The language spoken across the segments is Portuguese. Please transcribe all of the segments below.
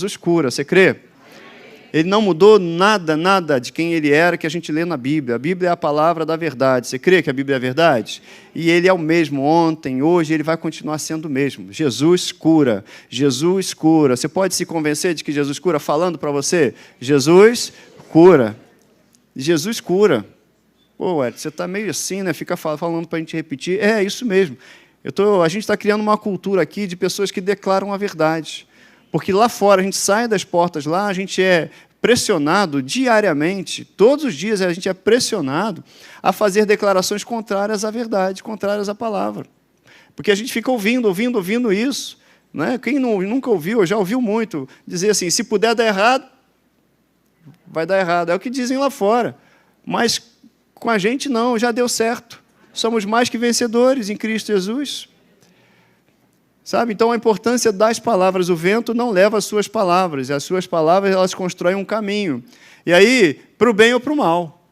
Jesus cura, você crê? Ele não mudou nada de quem ele era, que a gente lê na Bíblia. A Bíblia é a palavra da verdade. Você crê que a Bíblia é a verdade? E ele é o mesmo ontem, hoje, ele vai continuar sendo o mesmo. Jesus cura. Jesus cura. Você pode se convencer de que Jesus cura falando para você? Jesus cura. Jesus cura. Pô, Ed, você está meio assim, né? Fica falando para a gente repetir. É isso mesmo. A gente está criando uma cultura aqui de pessoas que declaram a verdade. Porque lá fora, a gente sai das portas lá, a gente é pressionado diariamente, todos os dias a gente é pressionado a fazer declarações contrárias à verdade, contrárias à palavra. Porque a gente fica ouvindo isso. Né? Quem nunca ouviu, ou já ouviu muito, dizer assim, se puder dar errado, vai dar errado. É o que dizem lá fora. Mas com a gente não, já deu certo. Somos mais que vencedores em Cristo Jesus. Sabe? Então, a importância das palavras. O vento não leva as suas palavras. E as suas palavras, elas constroem um caminho. E aí, para o bem ou para o mal.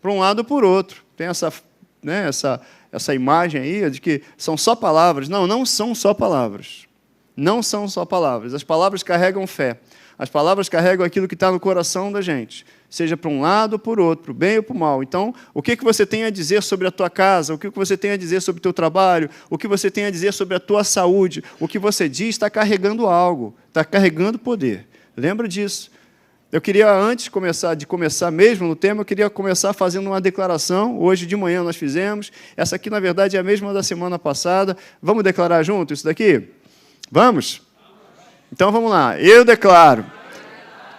Para um lado ou para o outro. Tem essa imagem aí de que são só palavras. Não, não são só palavras. Não são só palavras. As palavras carregam fé. As palavras carregam aquilo que está no coração da gente, seja para um lado ou para o outro, para o bem ou para o mal. Então, o que você tem a dizer sobre a tua casa, o que você tem a dizer sobre o teu trabalho, o que você tem a dizer sobre a tua saúde, o que você diz está carregando algo, está carregando poder. Lembra disso? Eu queria, antes de começar mesmo no tema, eu queria começar fazendo uma declaração. Hoje de manhã nós fizemos. Essa aqui, na verdade, é a mesma da semana passada. Vamos declarar junto isso daqui? Vamos? Então, vamos lá. Eu declaro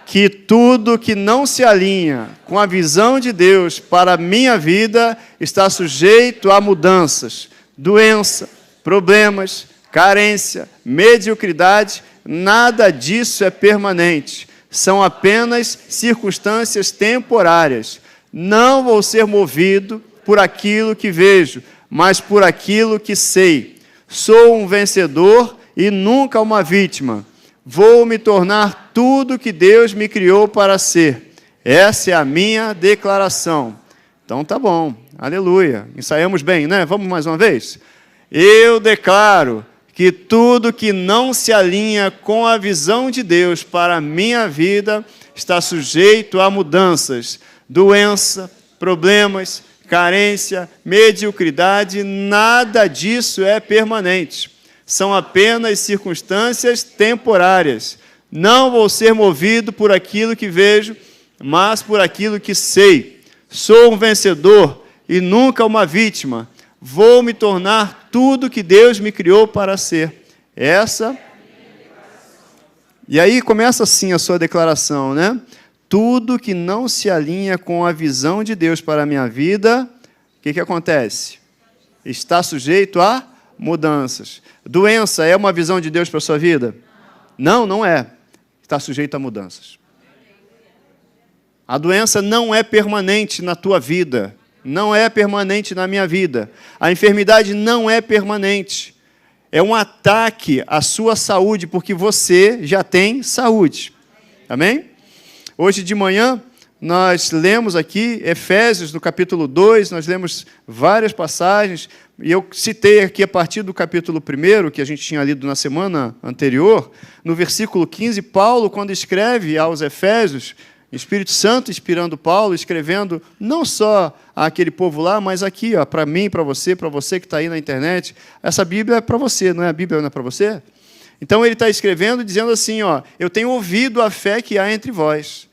que tudo que não se alinha com a visão de Deus para a minha vida está sujeito a mudanças, doença, problemas, carência, mediocridade. Nada disso é permanente. São apenas circunstâncias temporárias. Não vou ser movido por aquilo que vejo, mas por aquilo que sei. Sou um vencedor e nunca uma vítima. Vou me tornar tudo que Deus me criou para ser. Essa é a minha declaração. Então tá bom, aleluia. Ensaiamos bem, né? Vamos mais uma vez? Eu declaro que tudo que não se alinha com a visão de Deus para a minha vida está sujeito a mudanças, doença, problemas, carência, mediocridade. Nada disso é permanente. São apenas circunstâncias temporárias. Não vou ser movido por aquilo que vejo, mas por aquilo que sei. Sou um vencedor e nunca uma vítima. Vou me tornar tudo que Deus me criou para ser. E aí começa assim a sua declaração, né? Tudo que não se alinha com a visão de Deus para a minha vida, o que acontece? Está sujeito a mudanças. Doença é uma visão de Deus para a sua vida? Não, não é. Está sujeito a mudanças. A doença não é permanente na tua vida. Não é permanente na minha vida. A enfermidade não é permanente. É um ataque à sua saúde, porque você já tem saúde. Amém? Hoje de manhã, nós lemos aqui Efésios, no capítulo 2, nós lemos várias passagens, e eu citei aqui a partir do capítulo 1, que a gente tinha lido na semana anterior, no versículo 15, Paulo, quando escreve aos Efésios, Espírito Santo inspirando Paulo, escrevendo não só àquele povo lá, mas aqui, para mim, para você que está aí na internet, essa Bíblia é para você, não é? A Bíblia não é para você? Então ele está escrevendo, dizendo assim, eu tenho ouvido a fé que há entre vós.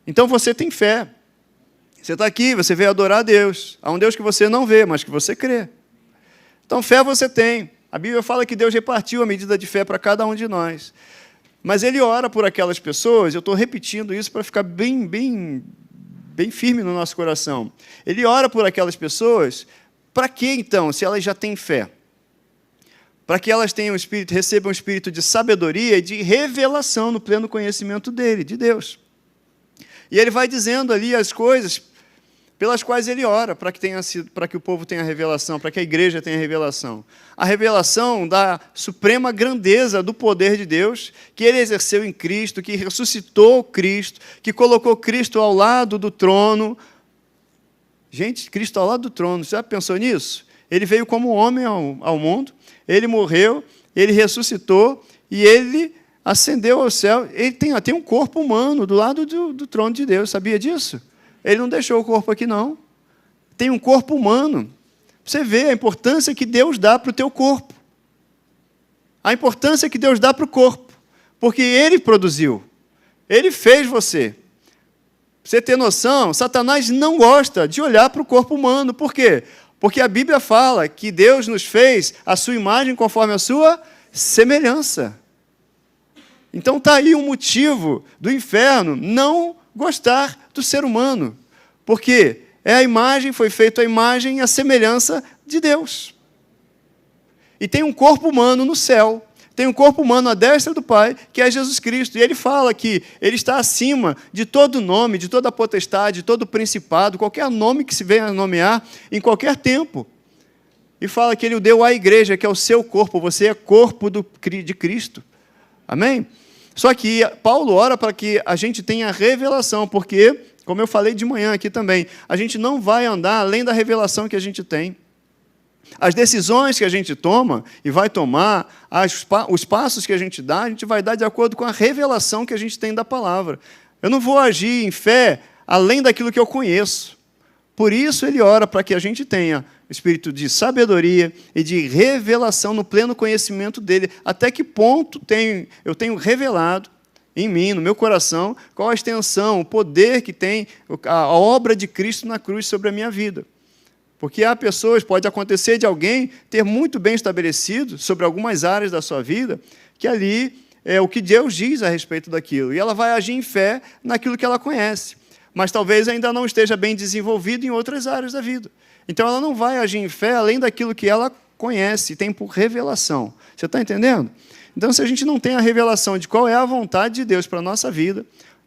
Então você tem fé. Você está aqui, você veio adorar a Deus. Há um Deus que você não vê, mas que você crê. Então, fé você tem. A Bíblia fala que Deus repartiu a medida de fé para cada um de nós. Mas Ele ora por aquelas pessoas, eu estou repetindo isso para ficar bem firme no nosso coração. Ele ora por aquelas pessoas, para quê, então, se elas já têm fé? Para que elas tenham recebam um espírito de sabedoria e de revelação no pleno conhecimento dele, de Deus. E ele vai dizendo ali as coisas pelas quais ele ora, para que o povo tenha revelação, para que a igreja tenha revelação. A revelação da suprema grandeza do poder de Deus, que ele exerceu em Cristo, que ressuscitou Cristo, que colocou Cristo ao lado do trono. Gente, Cristo ao lado do trono, você já pensou nisso? Ele veio como homem ao mundo, ele morreu, ele ressuscitou, e ele ascendeu ao céu, ele tem um corpo humano do lado do trono de Deus, sabia disso? Ele não deixou o corpo aqui, não. Tem um corpo humano. Você vê a importância que Deus dá para o teu corpo. A importância que Deus dá para o corpo. Porque Ele produziu. Ele fez você. Pra você ter noção, Satanás não gosta de olhar para o corpo humano. Por quê? Porque a Bíblia fala que Deus nos fez a sua imagem conforme a sua semelhança. Então está aí um motivo do inferno não gostar do ser humano. Porque foi feita a imagem e a semelhança de Deus. E tem um corpo humano no céu. Tem um corpo humano à destra do Pai, que é Jesus Cristo. E ele fala que ele está acima de todo nome, de toda potestade, de todo principado, qualquer nome que se venha a nomear, em qualquer tempo. E fala que ele o deu à igreja, que é o seu corpo. Você é corpo de Cristo. Amém? Só que Paulo ora para que a gente tenha revelação, porque, como eu falei de manhã aqui também, a gente não vai andar além da revelação que a gente tem. As decisões que a gente toma e vai tomar, os passos que a gente vai dar de acordo com a revelação que a gente tem da palavra. Eu não vou agir em fé além daquilo que eu conheço. Por isso ele ora para que a gente tenha espírito de sabedoria e de revelação no pleno conhecimento dele. Até que ponto eu tenho revelado em mim, no meu coração, qual a extensão, o poder que tem a obra de Cristo na cruz sobre a minha vida. Porque pode acontecer de alguém ter muito bem estabelecido sobre algumas áreas da sua vida, que ali é o que Deus diz a respeito daquilo. E ela vai agir em fé naquilo que ela conhece. Mas talvez ainda não esteja bem desenvolvido em outras áreas da vida. Então ela não vai agir em fé além daquilo que ela conhece, tem por revelação. Você está entendendo? Então, se a gente não tem a revelação de qual é a vontade de Deus para a nossa vida,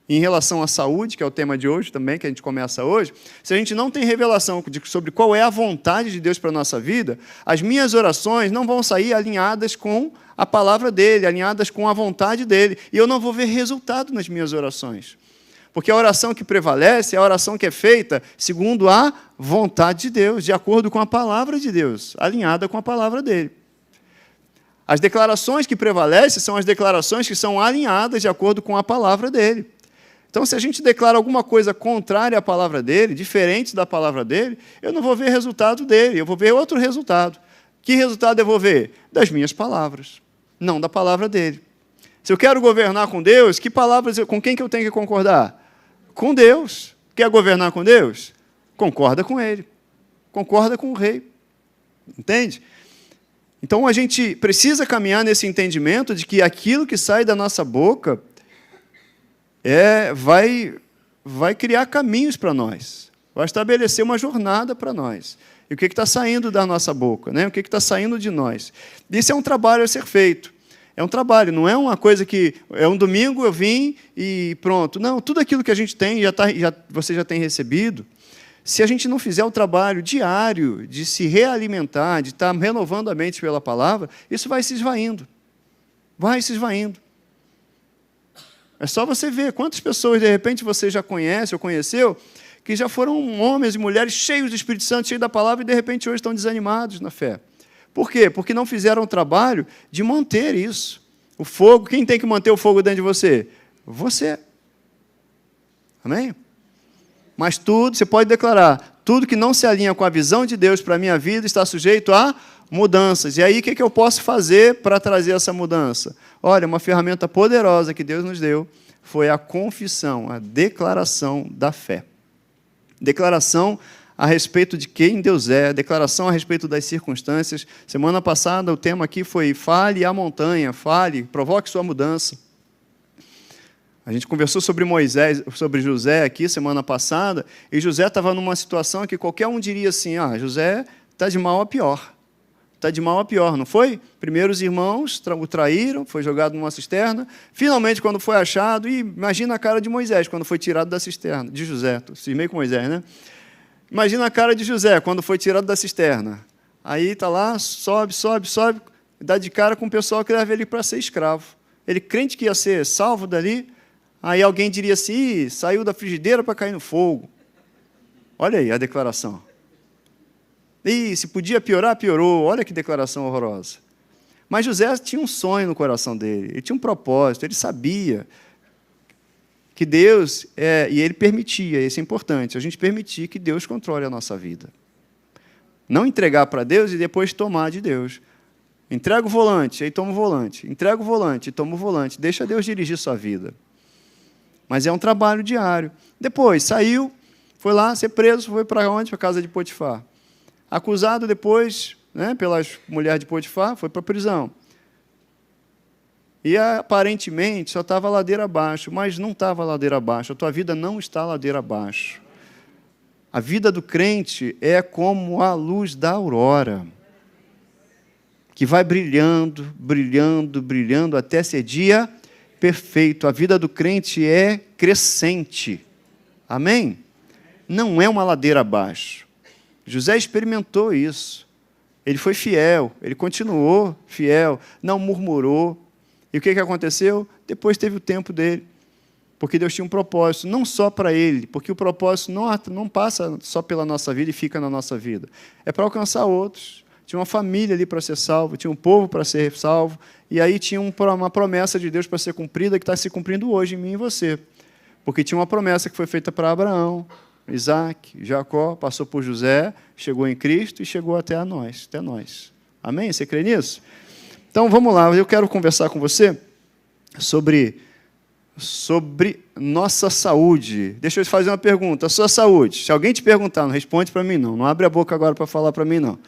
em relação à saúde, que é o tema de hoje também, que a gente começa hoje, se a gente não tem revelação sobre qual é a vontade de Deus para a nossa vida, as minhas orações não vão sair alinhadas com a palavra dele, alinhadas com a vontade dele, e eu não vou ver resultado nas minhas orações. Porque a oração que prevalece é a oração que é feita segundo a vontade de Deus, de acordo com a palavra de Deus, alinhada com a palavra dele. As declarações que prevalecem são as declarações que são alinhadas de acordo com a palavra dele. Então, se a gente declara alguma coisa contrária à palavra dele, diferente da palavra dele, eu não vou ver resultado dele, eu vou ver outro resultado. Que resultado eu vou ver? Das minhas palavras, não da palavra dele. Se eu quero governar com Deus, com quem que eu tenho que concordar? Com Deus. Quer governar com Deus? Concorda com Ele. Concorda com o Rei. Entende? Então, a gente precisa caminhar nesse entendimento de que aquilo que sai da nossa boca vai criar caminhos para nós, vai estabelecer uma jornada para nós. E o que está saindo da nossa boca? Né? O que está saindo de nós? Isso é um trabalho a ser feito. É um trabalho, não é uma coisa que é um domingo eu vim e pronto. Não, tudo aquilo que a gente tem, você já tem recebido. Se a gente não fizer o trabalho diário de se realimentar, de estar renovando a mente pela palavra, isso vai se esvaindo. Vai se esvaindo. É só você ver quantas pessoas, de repente, você já conhece ou conheceu, que já foram homens e mulheres cheios do Espírito Santo, cheios da palavra, e, de repente, hoje estão desanimados na fé. Por quê? Porque não fizeram o trabalho de manter isso. O fogo, quem tem que manter o fogo dentro de você? Você. Amém? Mas tudo, você pode declarar, tudo que não se alinha com a visão de Deus para a minha vida está sujeito a mudanças. E aí, o que eu posso fazer para trazer essa mudança? Olha, uma ferramenta poderosa que Deus nos deu foi a confissão, a declaração da fé. Declaração a respeito de quem Deus é, declaração a respeito das circunstâncias. Semana passada, o tema aqui foi fale à montanha, fale, provoque sua mudança. A gente conversou sobre sobre José aqui semana passada, e José estava numa situação que qualquer um diria assim, José está de mal a pior. Está de mal a pior, não foi? Primeiro os irmãos o traíram, foi jogado numa cisterna. Finalmente, quando foi achado, e imagina a cara de Moisés, quando foi tirado da cisterna, de José, cismei com Moisés, né? Imagina a cara de José, quando foi tirado da cisterna. Aí está lá, sobe, dá de cara com o pessoal que leva ele para ser escravo. Ele crente que ia ser salvo dali, aí alguém diria assim, saiu da frigideira para cair no fogo. Olha aí a declaração. E se podia piorar, piorou. Olha que declaração horrorosa. Mas José tinha um sonho no coração dele, ele tinha um propósito, ele sabia que Deus, e ele permitia, isso é importante, a gente permitir que Deus controle a nossa vida. Não entregar para Deus e depois tomar de Deus. Entrega o volante, aí toma o volante. Entrega o volante e toma o volante. Deixa Deus dirigir sua vida. Mas é um trabalho diário. Depois, saiu, foi lá ser preso, foi para onde? Para a casa de Potifar. Acusado depois, pelas mulheres de Potifar, foi para a prisão. E, aparentemente, só estava ladeira abaixo, mas não estava ladeira abaixo. A tua vida não está ladeira abaixo. A vida do crente é como a luz da aurora, que vai brilhando, brilhando, brilhando, até ser dia perfeito. A vida do crente é crescente. Amém? Não é uma ladeira abaixo. José experimentou isso. Ele foi fiel, ele continuou fiel, não murmurou. E o que aconteceu? Depois teve o tempo dele. Porque Deus tinha um propósito, não só para ele, porque o propósito não passa só pela nossa vida e fica na nossa vida. É para alcançar outros. Tinha uma família ali para ser salvo, tinha um povo para ser salvo, e aí tinha uma promessa de Deus para ser cumprida, que está se cumprindo hoje em mim e você. Porque tinha uma promessa que foi feita para Abraão, Isaac, Jacó, passou por José, chegou em Cristo e chegou até nós. Amém? Você crê nisso? Então, vamos lá, eu quero conversar com você sobre nossa saúde. Deixa eu te fazer uma pergunta. A sua saúde, se alguém te perguntar, não responde para mim não. Não abre a boca agora para falar para mim não.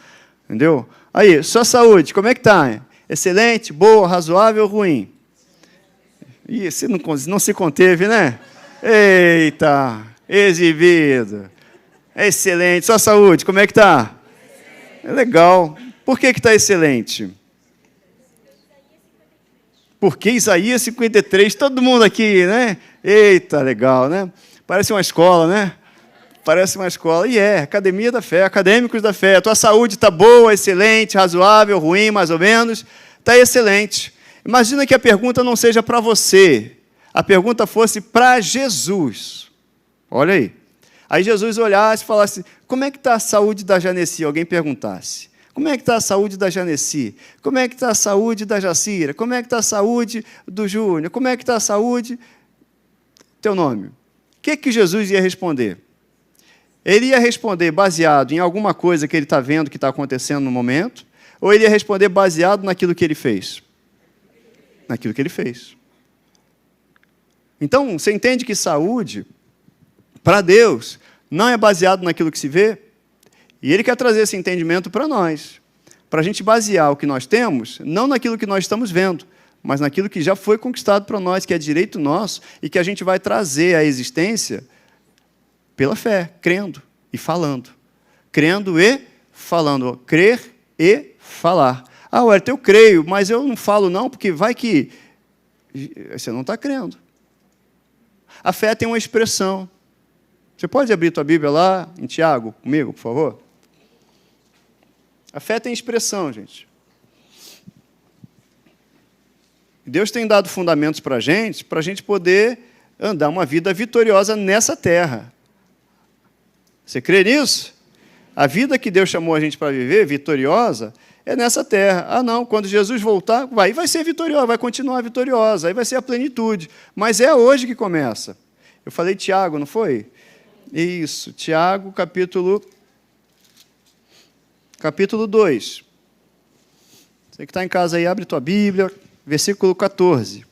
Entendeu? Aí, sua saúde, como é que está? Excelente, boa, razoável ou ruim? Ih, você não se conteve, né? Eita, exibido. Excelente. Sua saúde, como é que está? É legal. Por que está excelente? Porque Isaías 53, todo mundo aqui, né? Eita, legal, né? Parece uma escola, né? Parece uma escola. E academia da fé, acadêmicos da fé. A tua saúde está boa, excelente, razoável, ruim, mais ou menos. Está excelente. Imagina que a pergunta não seja para você. A pergunta fosse para Jesus. Olha aí. Aí Jesus olhasse e falasse, como é que está a saúde da Janeci? Alguém perguntasse. Como é que está a saúde da Janeci? Como é que está a saúde da Jacira? Como é que está a saúde do Júnior? Como é que está a saúde? Teu nome. O que Jesus ia responder? Ele ia responder baseado em alguma coisa que ele está vendo que está acontecendo no momento, ou ele ia responder baseado naquilo que ele fez? Naquilo que ele fez. Então, você entende que saúde, para Deus, não é baseado naquilo que se vê? E Ele quer trazer esse entendimento para nós, para a gente basear o que nós temos, não naquilo que nós estamos vendo, mas naquilo que já foi conquistado para nós, que é direito nosso, e que a gente vai trazer à existência pela fé, crendo e falando. Crendo e falando. Crer e falar. Ah, Wellington, eu creio, mas eu não falo não, porque vai que... Você não está crendo. A fé tem uma expressão. Você pode abrir tua Bíblia lá, em Tiago, comigo, por favor? A fé tem expressão, gente. Deus tem dado fundamentos para a gente poder andar uma vida vitoriosa nessa terra. Você crê nisso? A vida que Deus chamou a gente para viver, vitoriosa, é nessa terra. Ah, não, quando Jesus voltar, vai ser vitoriosa, vai continuar vitoriosa, aí vai ser a plenitude. Mas é hoje que começa. Eu falei Tiago, não foi? Isso, Tiago, capítulo 2. Você que está em casa aí, abre tua Bíblia, versículo 14.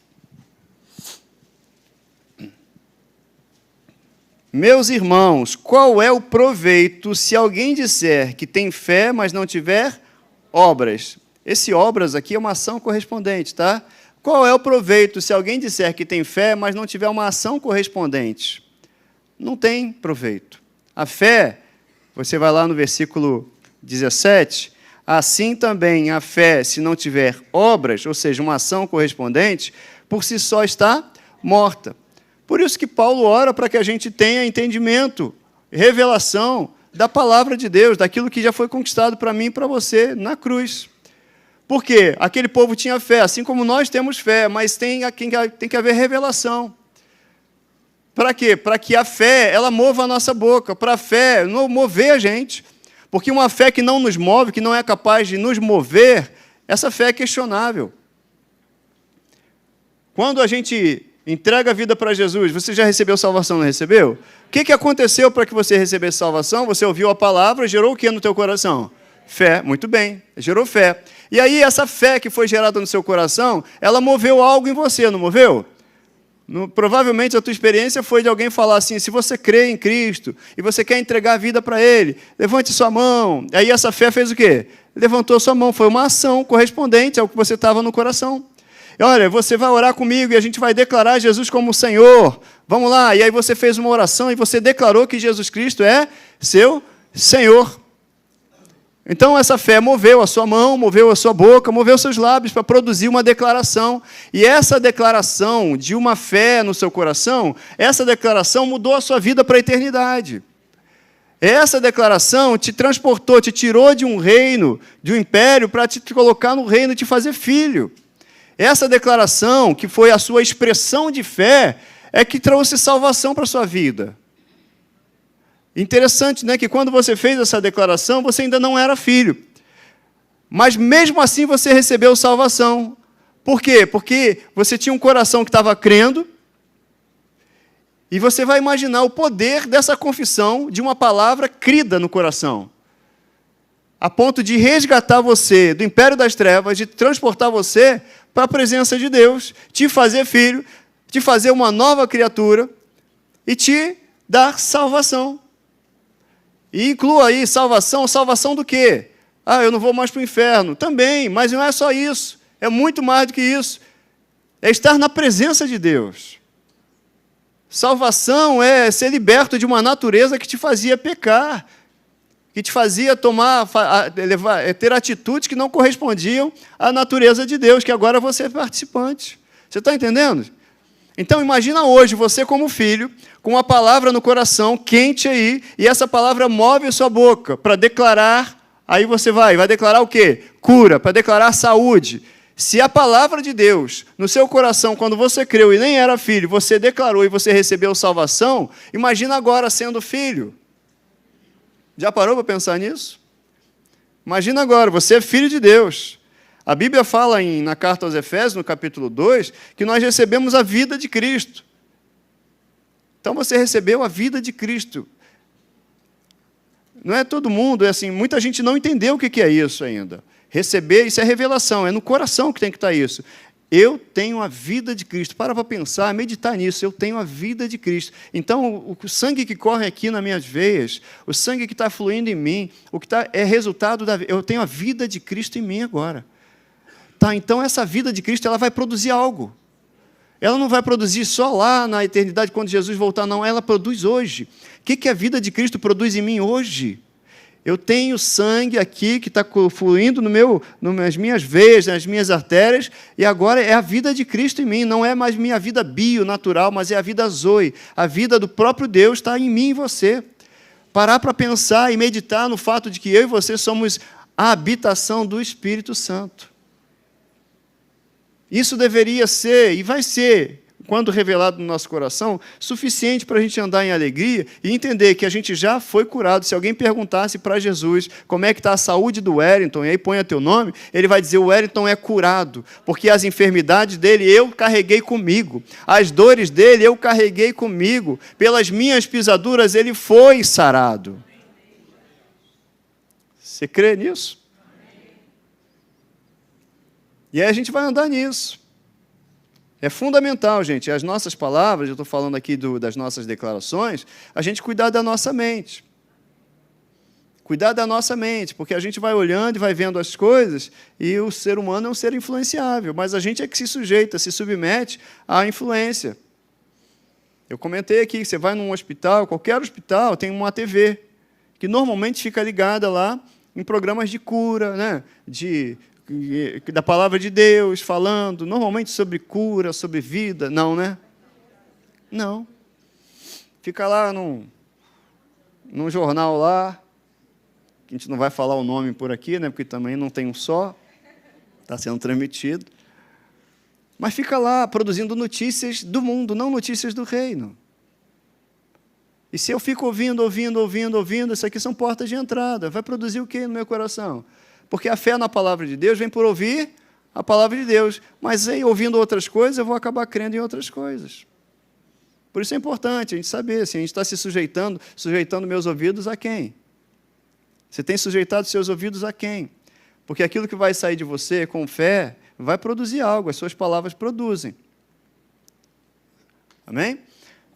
Meus irmãos, qual é o proveito se alguém disser que tem fé, mas não tiver obras? Esse obras aqui é uma ação correspondente, tá? Qual é o proveito se alguém disser que tem fé, mas não tiver uma ação correspondente? Não tem proveito. A fé, você vai lá no versículo 17, assim também a fé, se não tiver obras, ou seja, uma ação correspondente, por si só está morta. Por isso que Paulo ora para que a gente tenha entendimento, revelação da palavra de Deus, daquilo que já foi conquistado para mim e para você na cruz. Por quê? Aquele povo tinha fé, assim como nós temos fé, mas tem que haver revelação. Para quê? Para que a fé ela mova a nossa boca, para a fé não mover a gente. Porque uma fé que não nos move, que não é capaz de nos mover, Essa fé é questionável. Quando a gente entrega a vida para Jesus, você já recebeu salvação, não recebeu? O que aconteceu para que você recebesse salvação? Você ouviu a palavra, gerou o que no teu coração? Fé, muito bem, gerou fé. E aí essa fé que foi gerada no seu coração, ela moveu algo em você, não moveu? Provavelmente a tua experiência foi de alguém falar assim, se você crê em Cristo e você quer entregar a vida para Ele, levante sua mão. Aí essa fé fez o quê? Levantou sua mão, foi uma ação correspondente ao que você estava no coração. E olha, você vai orar comigo e a gente vai declarar Jesus como Senhor. Vamos lá, e aí você fez uma oração e você declarou que Jesus Cristo é seu Senhor. Então, essa fé moveu a sua mão, moveu a sua boca, moveu seus lábios para produzir uma declaração. E essa declaração de uma fé no seu coração, essa declaração mudou a sua vida para a eternidade. Essa declaração te transportou, te tirou de um reino, de um império, para te colocar no reino e te fazer filho. Essa declaração, que foi a sua expressão de fé, é que trouxe salvação para a sua vida. Interessante, né, que quando você fez essa declaração, você ainda não era filho. Mas mesmo assim você recebeu salvação. Por quê? Porque você tinha um coração que estava crendo, e você vai imaginar o poder dessa confissão de uma palavra crida no coração, a ponto de resgatar você do império das trevas, de transportar você para a presença de Deus, te fazer filho, te fazer uma nova criatura e te dar salvação. E inclua aí salvação, salvação do quê? Ah, eu não vou mais para o inferno. Também, mas não é só isso. É muito mais do que isso. É estar na presença de Deus. Salvação é ser liberto de uma natureza que te fazia pecar, que te fazia ter atitudes que não correspondiam à natureza de Deus, que agora você é participante. Você está entendendo? Então, imagina hoje você como filho, com uma palavra no coração, quente aí, e essa palavra move a sua boca para declarar, aí você vai declarar o quê? Cura, para declarar saúde. Se a palavra de Deus, no seu coração, quando você creu e nem era filho, você declarou e você recebeu salvação, imagina agora sendo filho. Já parou para pensar nisso? Imagina agora, você é filho de Deus. A Bíblia fala na carta aos Efésios, no capítulo 2, que nós recebemos a vida de Cristo. Então você recebeu a vida de Cristo. Não é todo mundo, é assim, muita gente não entendeu o que é isso ainda. Receber, isso é revelação, é no coração que tem que estar isso. Eu tenho a vida de Cristo. Para pensar, meditar nisso. Eu tenho a vida de Cristo. Então, o sangue que corre aqui nas minhas veias, o sangue que está fluindo em mim, é resultado eu tenho a vida de Cristo em mim agora. Tá, então, essa vida de Cristo ela vai produzir algo. Ela não vai produzir só lá na eternidade, quando Jesus voltar, não. Ela produz hoje. O que a vida de Cristo produz em mim hoje? Eu tenho sangue aqui que está fluindo nas minhas veias, nas minhas artérias, e agora é a vida de Cristo em mim. Não é mais minha vida bio-natural, mas é a vida zoe. A vida do próprio Deus está em mim e você. Parar para pensar e meditar no fato de que eu e você somos a habitação do Espírito Santo. Isso deveria ser, e vai ser, quando revelado no nosso coração, suficiente para a gente andar em alegria e entender que a gente já foi curado. Se alguém perguntasse para Jesus como é que está a saúde do Wellington, e aí põe teu nome, ele vai dizer, o Wellington é curado, porque as enfermidades dele eu carreguei comigo, as dores dele eu carreguei comigo, pelas minhas pisaduras ele foi sarado. Você crê nisso? E aí a gente vai andar nisso. É fundamental, gente, as nossas palavras, eu estou falando aqui das nossas declarações, a gente cuidar da nossa mente. Cuidar da nossa mente, porque a gente vai olhando e vai vendo as coisas, e o ser humano é um ser influenciável, mas a gente é que se sujeita, se submete à influência. Eu comentei aqui, você vai num hospital, qualquer hospital, tem uma TV, que normalmente fica ligada lá em programas de cura, né, da palavra de Deus, falando, normalmente sobre cura, sobre vida. Não, né? Não. Fica lá num jornal lá, que a gente não vai falar o nome por aqui, né? Porque também não tem um só, está sendo transmitido. Mas fica lá produzindo notícias do mundo, não notícias do reino. E se eu fico ouvindo, isso aqui são portas de entrada. Vai produzir o quê no meu coração? Porque a fé na palavra de Deus vem por ouvir a palavra de Deus. Mas aí, ouvindo outras coisas, eu vou acabar crendo em outras coisas. Por isso é importante a gente saber, se a gente está se sujeitando meus ouvidos a quem? Você tem sujeitado seus ouvidos a quem? Porque aquilo que vai sair de você com fé vai produzir algo, as suas palavras produzem. Amém?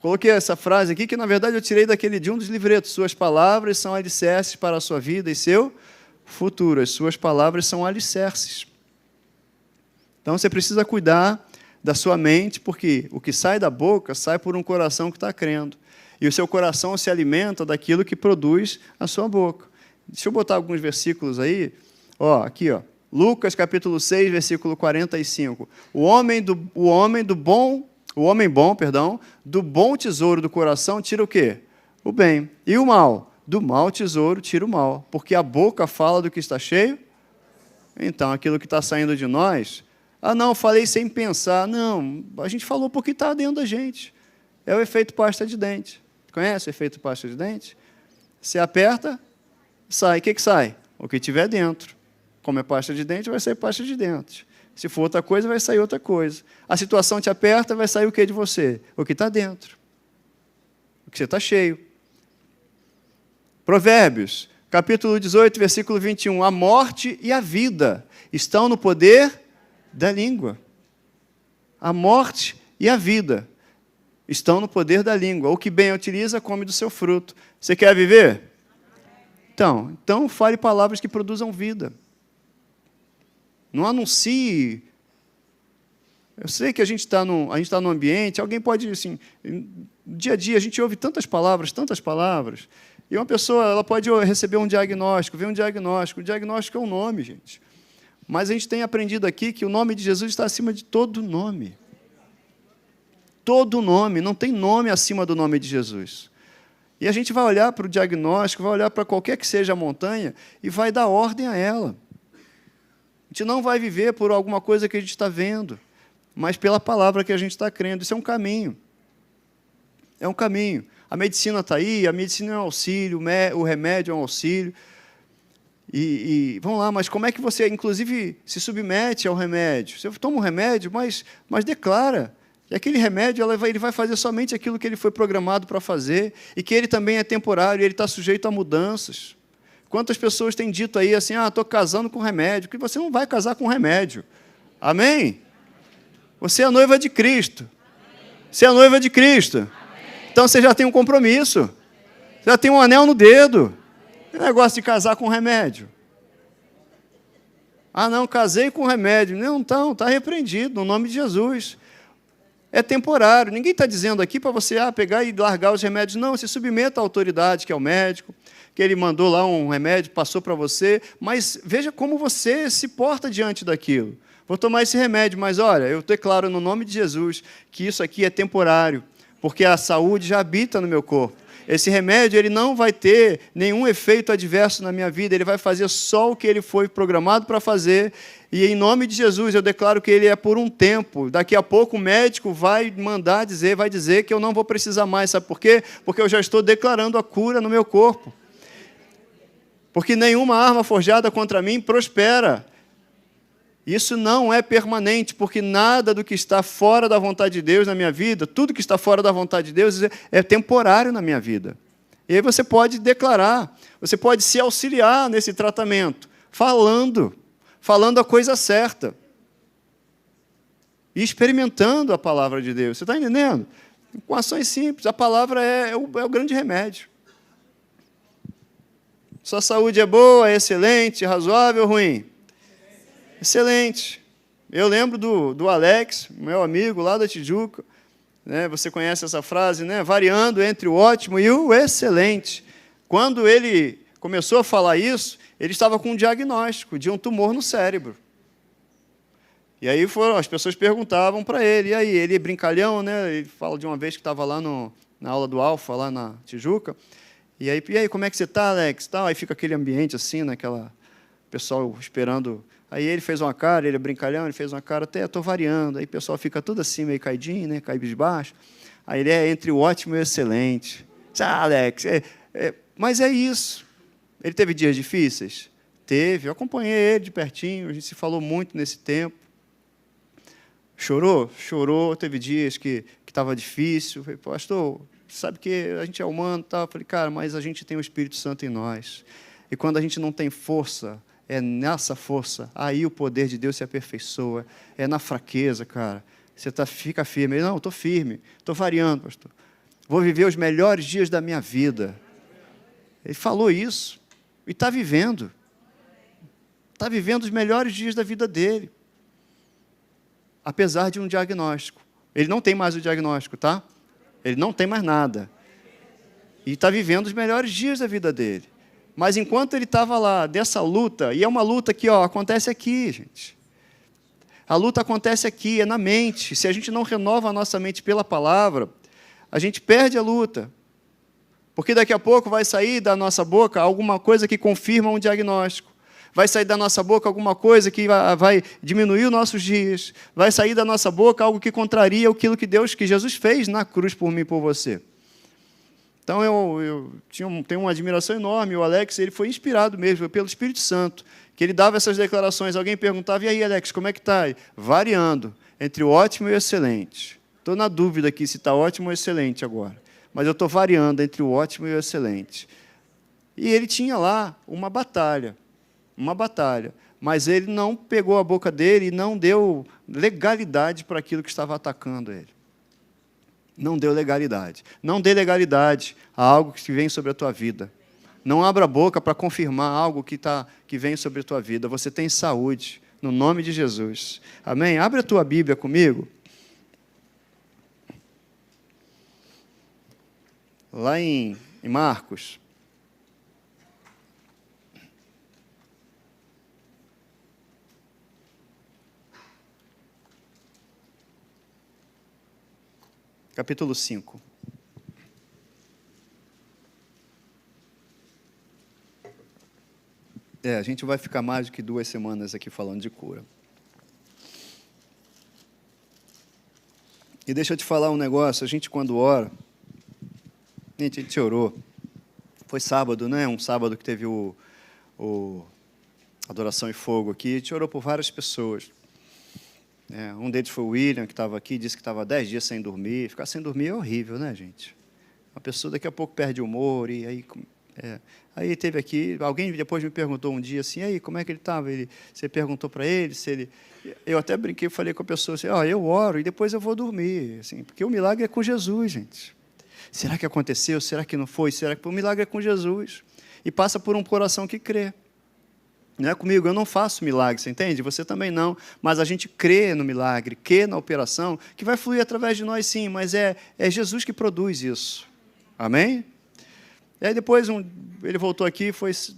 Coloquei essa frase aqui, que na verdade eu tirei de um dos livretos. Suas palavras são alicerces para a sua vida e seu futuro. As suas palavras são alicerces. Então você precisa cuidar da sua mente, porque o que sai da boca sai por um coração que está crendo. E o seu coração se alimenta daquilo que produz a sua boca. Deixa eu botar alguns versículos aí. Aqui, Lucas capítulo 6, versículo 45. O homem bom, do bom tesouro do coração tira o quê? O bem. E o mal? Do mau tesouro tira o mal. Porque a boca fala do que está cheio. Então, aquilo que está saindo de nós... não, falei sem pensar. Não, a gente falou porque está dentro da gente. É o efeito pasta de dente. Conhece o efeito pasta de dente? Você aperta, sai. O que sai? O que tiver dentro. Como é pasta de dente, vai sair pasta de dente. Se for outra coisa, vai sair outra coisa. A situação te aperta, vai sair o que de você? O que está dentro. O que você está cheio. Provérbios, capítulo 18, versículo 21. A morte e a vida estão no poder da língua. A morte e a vida estão no poder da língua. O que bem utiliza, come do seu fruto. Você quer viver? Então fale palavras que produzam vida. Não anuncie. Eu sei que a gente está num ambiente, alguém pode, assim, no dia a dia a gente ouve tantas palavras, e uma pessoa ela pode receber um diagnóstico, ver um diagnóstico. O diagnóstico é um nome, gente. Mas a gente tem aprendido aqui que o nome de Jesus está acima de todo nome. Todo nome, não tem nome acima do nome de Jesus. E a gente vai olhar para o diagnóstico, vai olhar para qualquer que seja a montanha e vai dar ordem a ela. A gente não vai viver por alguma coisa que a gente está vendo, mas pela palavra que a gente está crendo. Isso é um caminho. É um caminho. A medicina está aí, a medicina é um auxílio, o remédio é um auxílio. Vamos lá, mas como é que você, inclusive, se submete ao remédio? Você toma um remédio, mas declara que aquele remédio ele vai fazer somente aquilo que ele foi programado para fazer, e que ele também é temporário, e ele está sujeito a mudanças. Quantas pessoas têm dito aí assim, estou casando com remédio, que você não vai casar com remédio. Amém? Você é a noiva de Cristo. Você é a noiva de Cristo. Então você já tem um compromisso. Você já tem um anel no dedo. Não é negócio de casar com remédio. Não, casei com remédio. Não, então, está repreendido, no nome de Jesus. É temporário. Ninguém está dizendo aqui para você pegar e largar os remédios. Não, se submeta à autoridade, que é o médico, que ele mandou lá um remédio, passou para você, mas veja como você se porta diante daquilo. Vou tomar esse remédio, mas olha, eu declaro no nome de Jesus que isso aqui é temporário, porque a saúde já habita no meu corpo. Esse remédio ele não vai ter nenhum efeito adverso na minha vida, ele vai fazer só o que ele foi programado para fazer, e em nome de Jesus eu declaro que ele é por um tempo. Daqui a pouco o médico vai dizer que eu não vou precisar mais. Sabe por quê? Porque eu já estou declarando a cura no meu corpo. Porque nenhuma arma forjada contra mim prospera. Isso não é permanente, porque nada do que está fora da vontade de Deus na minha vida, tudo que está fora da vontade de Deus é temporário na minha vida. E aí você pode declarar, você pode se auxiliar nesse tratamento, falando a coisa certa. E experimentando a palavra de Deus. Você está entendendo? Com ações simples, a palavra é o grande remédio. Sua saúde é boa, é excelente, razoável ou ruim? Excelente. Eu lembro do Alex, meu amigo lá da Tijuca, né? Você conhece essa frase, né? Variando entre o ótimo e o excelente. Quando ele começou a falar isso, ele estava com um diagnóstico de um tumor no cérebro. E aí as pessoas perguntavam para ele, e aí, ele é brincalhão, né? Ele fala de uma vez que estava lá na aula do Alfa, lá na Tijuca. E aí, como é que você está, Alex? Aí fica aquele ambiente assim, né? Pessoal esperando. Aí ele fez uma cara, ele é brincalhão, ele fez uma cara, até estou variando. Aí o pessoal fica tudo assim, meio caidinho, né? Cabisbaixo. Aí ele é entre o ótimo e o excelente. Alex, mas é isso. Ele teve dias difíceis? Teve, eu acompanhei ele de pertinho, a gente se falou muito nesse tempo. Chorou? Chorou, teve dias que estava difícil. Eu falei, pastor, sabe que a gente é humano, tá? Eu falei, cara, mas a gente tem o Espírito Santo em nós. E quando a gente não tem força, é nessa força, aí o poder de Deus se aperfeiçoa. É na fraqueza, cara. Você fica firme. Ele, não, estou firme, estou variando, pastor. Vou viver os melhores dias da minha vida. Ele falou isso e está vivendo. Está vivendo os melhores dias da vida dele. Apesar de um diagnóstico. Ele não tem mais o diagnóstico, tá? Ele não tem mais nada. E está vivendo os melhores dias da vida dele. Mas enquanto ele estava lá, dessa luta, e é uma luta que acontece aqui, gente. A luta acontece aqui, é na mente. Se a gente não renova a nossa mente pela palavra, a gente perde a luta. Porque daqui a pouco vai sair da nossa boca alguma coisa que confirma um diagnóstico. Vai sair da nossa boca alguma coisa que vai diminuir os nossos dias. Vai sair da nossa boca algo que contraria aquilo que Jesus fez na cruz por mim e por você. Então, eu tenho uma admiração enorme. O Alex, ele foi inspirado mesmo pelo Espírito Santo, que ele dava essas declarações. Alguém perguntava, e aí, Alex, como é que está? Variando entre o ótimo e o excelente. Estou na dúvida aqui se está ótimo ou excelente agora. Mas eu estou variando entre o ótimo e o excelente. E ele tinha lá uma batalha. Mas ele não pegou a boca dele e não deu legalidade para aquilo que estava atacando ele. Não deu legalidade. Não dê legalidade a algo que vem sobre a tua vida. Não abra a boca para confirmar algo que vem sobre a tua vida. Você tem saúde, no nome de Jesus. Amém? Abre a tua Bíblia comigo. Lá em Marcos. Capítulo 5. A gente vai ficar mais do que 2 semanas aqui falando de cura. E deixa eu te falar um negócio, a gente quando ora, a gente orou. Foi sábado, né? Um sábado que teve o Adoração e Fogo aqui, a gente orou por várias pessoas. Um deles foi o William, que estava aqui, disse que estava 10 dias sem dormir. Ficar sem dormir é horrível, né, gente? Uma pessoa daqui a pouco perde o humor. E aí, aí teve aqui, alguém depois me perguntou um dia assim, aí, como é que ele estava? Você perguntou para ele se ele... Eu até brinquei, falei com a pessoa assim, eu oro e depois eu vou dormir. Assim, porque o milagre é com Jesus, gente. Será que aconteceu? Será que não foi? Será que o milagre é com Jesus? E passa por um coração que crê. Não é comigo, eu não faço milagre, você entende? Você também não, mas a gente crê no milagre, crê na operação, que vai fluir através de nós sim, mas é Jesus que produz isso. Amém? E aí depois ele voltou aqui,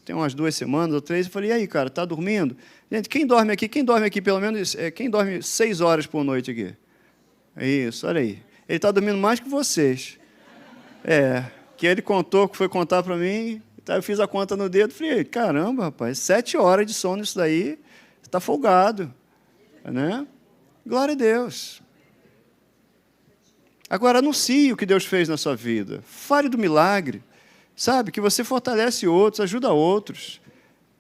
tem umas 2 semanas ou 3, eu falei, e aí, cara, está dormindo? Gente, quem dorme aqui pelo menos, quem dorme 6 horas por noite aqui? Isso, olha aí. Ele está dormindo mais que vocês. Que ele foi contar para mim... Eu fiz a conta no dedo, falei, caramba, rapaz, 7 horas de sono isso daí, você está folgado. Né? Glória a Deus. Agora, anuncie o que Deus fez na sua vida. Fale do milagre. Sabe, que você fortalece outros, ajuda outros.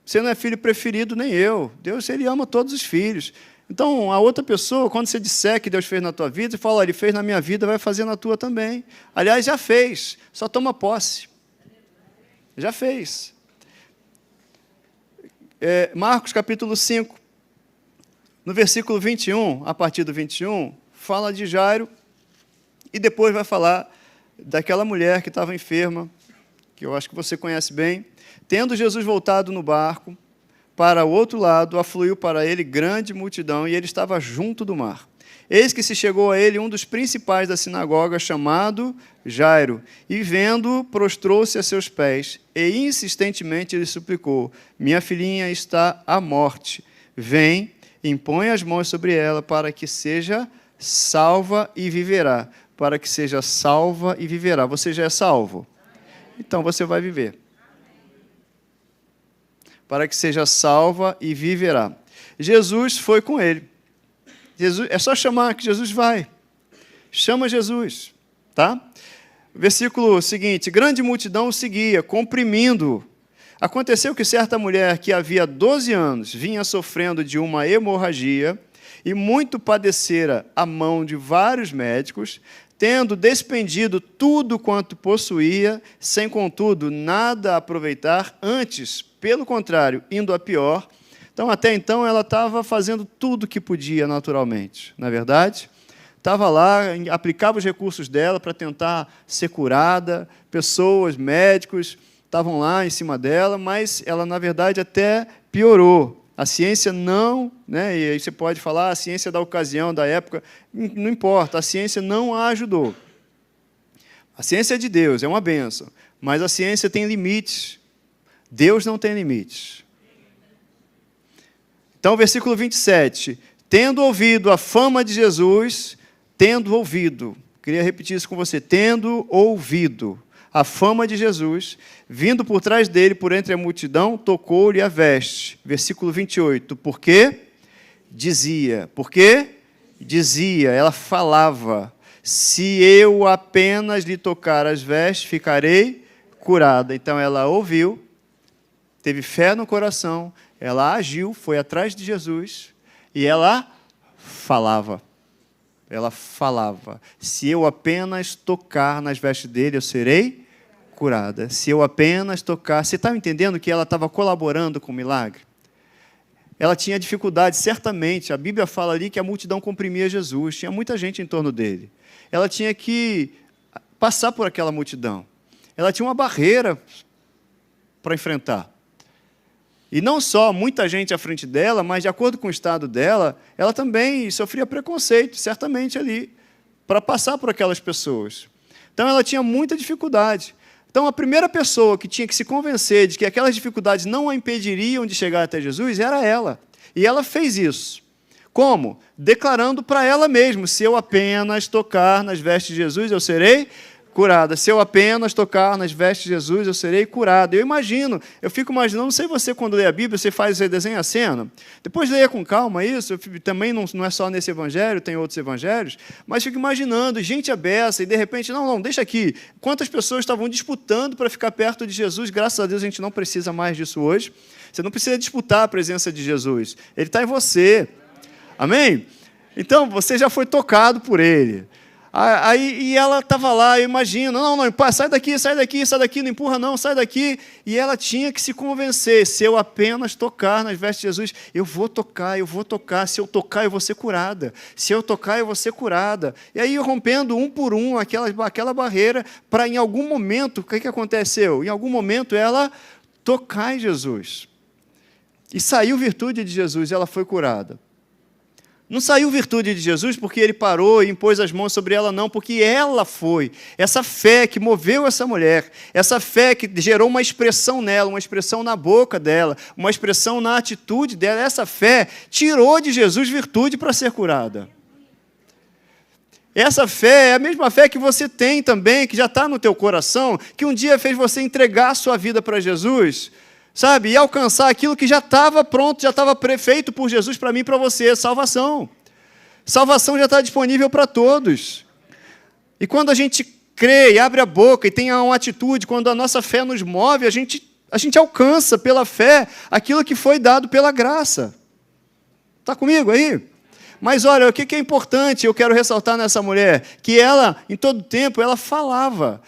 Você não é filho preferido, nem eu. Deus, Ele ama todos os filhos. Então, a outra pessoa, quando você disser que Deus fez na tua vida, você fala, Ele fez na minha vida, vai fazer na tua também. Aliás, já fez, só toma posse. Já fez. Marcos capítulo 5, no versículo 21, a partir do 21, fala de Jairo e depois vai falar daquela mulher que estava enferma, que eu acho que você conhece bem. Tendo Jesus voltado no barco para o outro lado, afluiu para ele grande multidão e ele estava junto do mar. Eis que se chegou a ele um dos principais da sinagoga, chamado Jairo, e vendo, prostrou-se a seus pés, e insistentemente lhe suplicou, minha filhinha está à morte, vem, impõe as mãos sobre ela, para que seja salva e viverá. Para que seja salva e viverá. Você já é salvo? Então você vai viver. Para que seja salva e viverá. Jesus foi com ele. É só chamar que Jesus vai. Chama Jesus, tá? Versículo seguinte, grande multidão o seguia, comprimindo. Aconteceu que certa mulher que havia 12 anos vinha sofrendo de uma hemorragia e muito padecera a mão de vários médicos, tendo despendido tudo quanto possuía, sem, contudo, nada aproveitar, antes, pelo contrário, indo a pior. Então, até então, ela estava fazendo tudo o que podia naturalmente, não é verdade? Estava lá, aplicava os recursos dela para tentar ser curada, pessoas, médicos, estavam lá em cima dela, mas ela, na verdade, até piorou. A ciência não, né, e aí você pode falar, a ciência da ocasião, da época, não importa, a ciência não a ajudou. A ciência é de Deus, é uma bênção, mas a ciência tem limites. Deus não tem limites. Então, versículo 27, tendo ouvido a fama de Jesus, queria repetir isso com você, tendo ouvido a fama de Jesus, vindo por trás dele, por entre a multidão, tocou-lhe a veste. Versículo 28. Por quê? Dizia. Por quê? Dizia, ela falava, se eu apenas lhe tocar as vestes, ficarei curada. Então ela ouviu, teve fé no coração, ela agiu, foi atrás de Jesus e ela falava. Ela falava, se eu apenas tocar nas vestes dele, eu serei curada. Se eu apenas tocar... Você está entendendo que ela estava colaborando com o milagre? Ela tinha dificuldade, certamente. A Bíblia fala ali que a multidão comprimia Jesus. Tinha muita gente em torno dele. Ela tinha que passar por aquela multidão. Ela tinha uma barreira para enfrentar. E não só muita gente à frente dela, mas, de acordo com o estado dela, ela também sofria preconceito, certamente, ali, para passar por aquelas pessoas. Então, ela tinha muita dificuldade. Então, a primeira pessoa que tinha que se convencer de que aquelas dificuldades não a impediriam de chegar até Jesus era ela. E ela fez isso. Como? Declarando para ela mesma, se eu apenas tocar nas vestes de Jesus, eu serei curada. Se eu apenas tocar nas vestes de Jesus, eu serei curada. Eu fico imaginando, não sei você quando lê a Bíblia, você desenha a cena, depois leia com calma isso, também não é só nesse evangelho, tem outros evangelhos, mas fico imaginando, gente à beça, e de repente, não, deixa aqui. Quantas pessoas estavam disputando para ficar perto de Jesus? Graças a Deus a gente não precisa mais disso hoje. Você não precisa disputar a presença de Jesus. Ele está em você. Amém? Então, você já foi tocado por Ele. E ela estava lá, eu imagino, não, sai daqui, não empurra não, sai daqui. E ela tinha que se convencer, se eu apenas tocar nas vestes de Jesus, eu vou tocar, se eu tocar eu vou ser curada, se eu tocar eu vou ser curada. E aí rompendo um por um aquela barreira, para em algum momento, o que aconteceu? Em algum momento ela tocar em Jesus. E saiu virtude de Jesus, e ela foi curada. Não saiu virtude de Jesus porque ele parou e impôs as mãos sobre ela, não, porque ela foi. Essa fé que moveu essa mulher, essa fé que gerou uma expressão nela, uma expressão na boca dela, uma expressão na atitude dela, essa fé tirou de Jesus virtude para ser curada. Essa fé é a mesma fé que você tem também, que já está no teu coração, que um dia fez você entregar a sua vida para Jesus, sabe, e alcançar aquilo que já estava pronto, já estava feito por Jesus para mim e para você, salvação. Salvação já está disponível para todos. E quando a gente crê e abre a boca e tem uma atitude, quando a nossa fé nos move, a gente alcança pela fé aquilo que foi dado pela graça. Está comigo aí? Mas olha, o que é importante, eu quero ressaltar nessa mulher, que ela, em todo tempo, ela falava.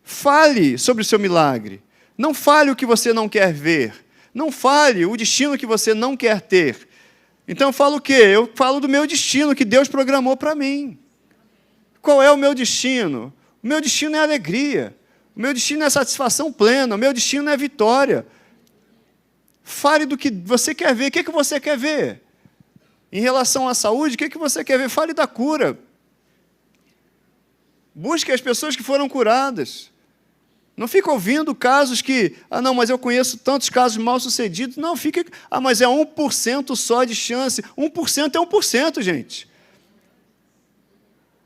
Fale sobre o seu milagre. Não fale o que você não quer ver. Não fale o destino que você não quer ter. Então eu falo o quê? Eu falo do meu destino que Deus programou para mim. Qual é o meu destino? O meu destino é alegria. O meu destino é satisfação plena. O meu destino é vitória. Fale do que você quer ver. O que você quer ver? Em relação à saúde, o que você quer ver? Fale da cura. Busque as pessoas que foram curadas. Não fica ouvindo casos que, não, mas eu conheço tantos casos mal-sucedidos. Não, fica, mas é 1% só de chance. 1% é 1%, gente.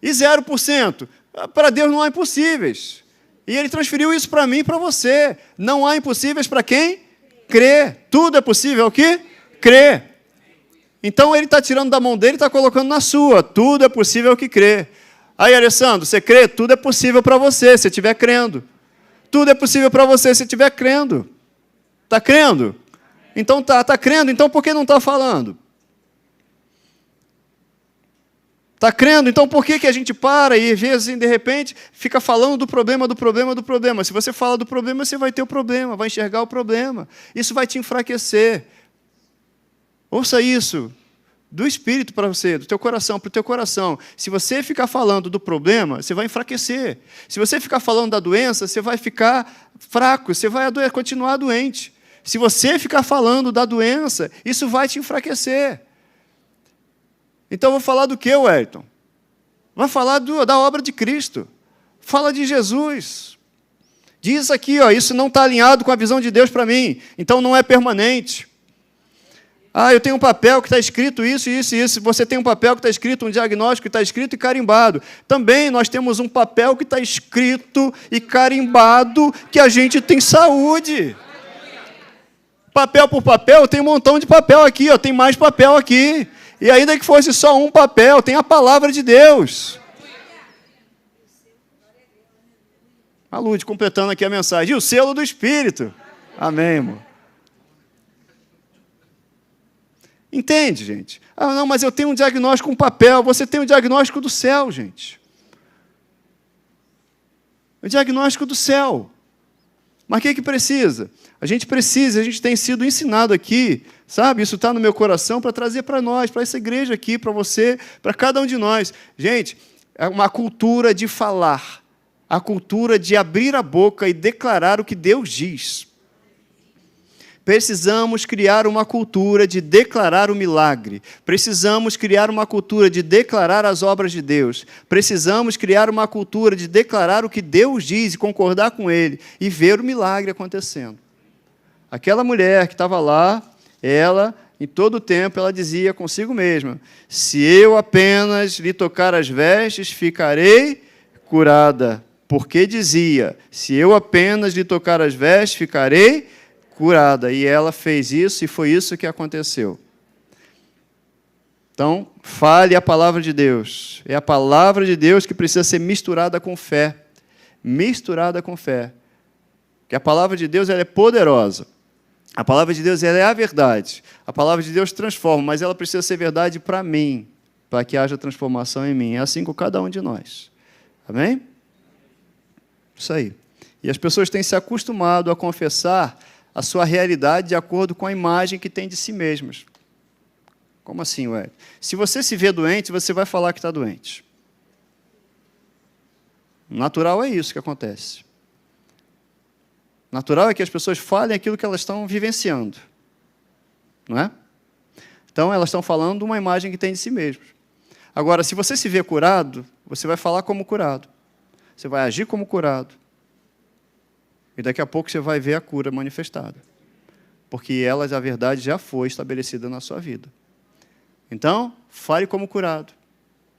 E 0%? Para Deus não há impossíveis. E Ele transferiu isso para mim e para você. Não há impossíveis para quem crê. Tudo é possível o quê? Crê. Então Ele está tirando da mão dele e está colocando na sua. Tudo é possível que crê. Aí, Alessandro, você crê? Tudo é possível para você, se estiver crendo. Tudo é possível para você se estiver crendo. Está crendo? Então tá crendo, então por que não está falando? Está crendo? Então por que a gente para e, às vezes, de repente, fica falando do problema, do problema, do problema? Se você fala do problema, você vai ter o problema, vai enxergar o problema. Isso vai te enfraquecer. Ouça isso, do Espírito para você, do teu coração para o teu coração. Se você ficar falando do problema, você vai enfraquecer. Se você ficar falando da doença, você vai ficar fraco, você vai continuar doente. Se você ficar falando da doença, isso vai te enfraquecer. Então, eu vou falar do que, Wellington? Vai falar da obra de Cristo. Fala de Jesus. Diz aqui, isso não está alinhado com a visão de Deus para mim. Então, não é permanente. Eu tenho um papel que está escrito isso, isso e isso. Você tem um papel que está escrito, um diagnóstico que está escrito e carimbado. Também nós temos um papel que está escrito e carimbado que a gente tem saúde. Papel por papel, tem um montão de papel aqui, tem mais papel aqui. E ainda que fosse só um papel, tem a palavra de Deus. A Lúcia completando aqui a mensagem. E o selo do Espírito. Amém, irmão. Entende, gente? Não, mas eu tenho um diagnóstico com papel. Você tem um diagnóstico do céu, gente. O diagnóstico do céu. Mas o que precisa? A gente tem sido ensinado aqui, sabe? Isso está no meu coração para trazer para nós, para essa igreja aqui, para você, para cada um de nós. Gente, é uma cultura de falar, a cultura de abrir a boca e declarar o que Deus diz. Precisamos criar uma cultura de declarar o milagre. Precisamos criar uma cultura de declarar as obras de Deus. Precisamos criar uma cultura de declarar o que Deus diz e concordar com Ele e ver o milagre acontecendo. Aquela mulher que estava lá, ela, em todo o tempo, ela dizia consigo mesma: se eu apenas lhe tocar as vestes, ficarei curada. Porque dizia: se eu apenas lhe tocar as vestes, ficarei curada. E ela fez isso e foi isso que aconteceu. Então, fale a palavra de Deus. É a palavra de Deus que precisa ser misturada com fé. Misturada com fé. Porque a palavra de Deus ela é poderosa. A palavra de Deus ela é a verdade. A palavra de Deus transforma, mas ela precisa ser verdade para mim, para que haja transformação em mim. É assim com cada um de nós. Amém? Isso aí. E as pessoas têm se acostumado a confessar a sua realidade de acordo com a imagem que tem de si mesmas. Como assim, ué? Se você se vê doente, você vai falar que está doente. Natural é isso que acontece. Natural é que as pessoas falem aquilo que elas estão vivenciando. Não é? Então, elas estão falando uma imagem que tem de si mesmas. Agora, se você se vê curado, você vai falar como curado. Você vai agir como curado. E daqui a pouco você vai ver a cura manifestada. Porque a verdade já foi estabelecida na sua vida. Então, fale como curado.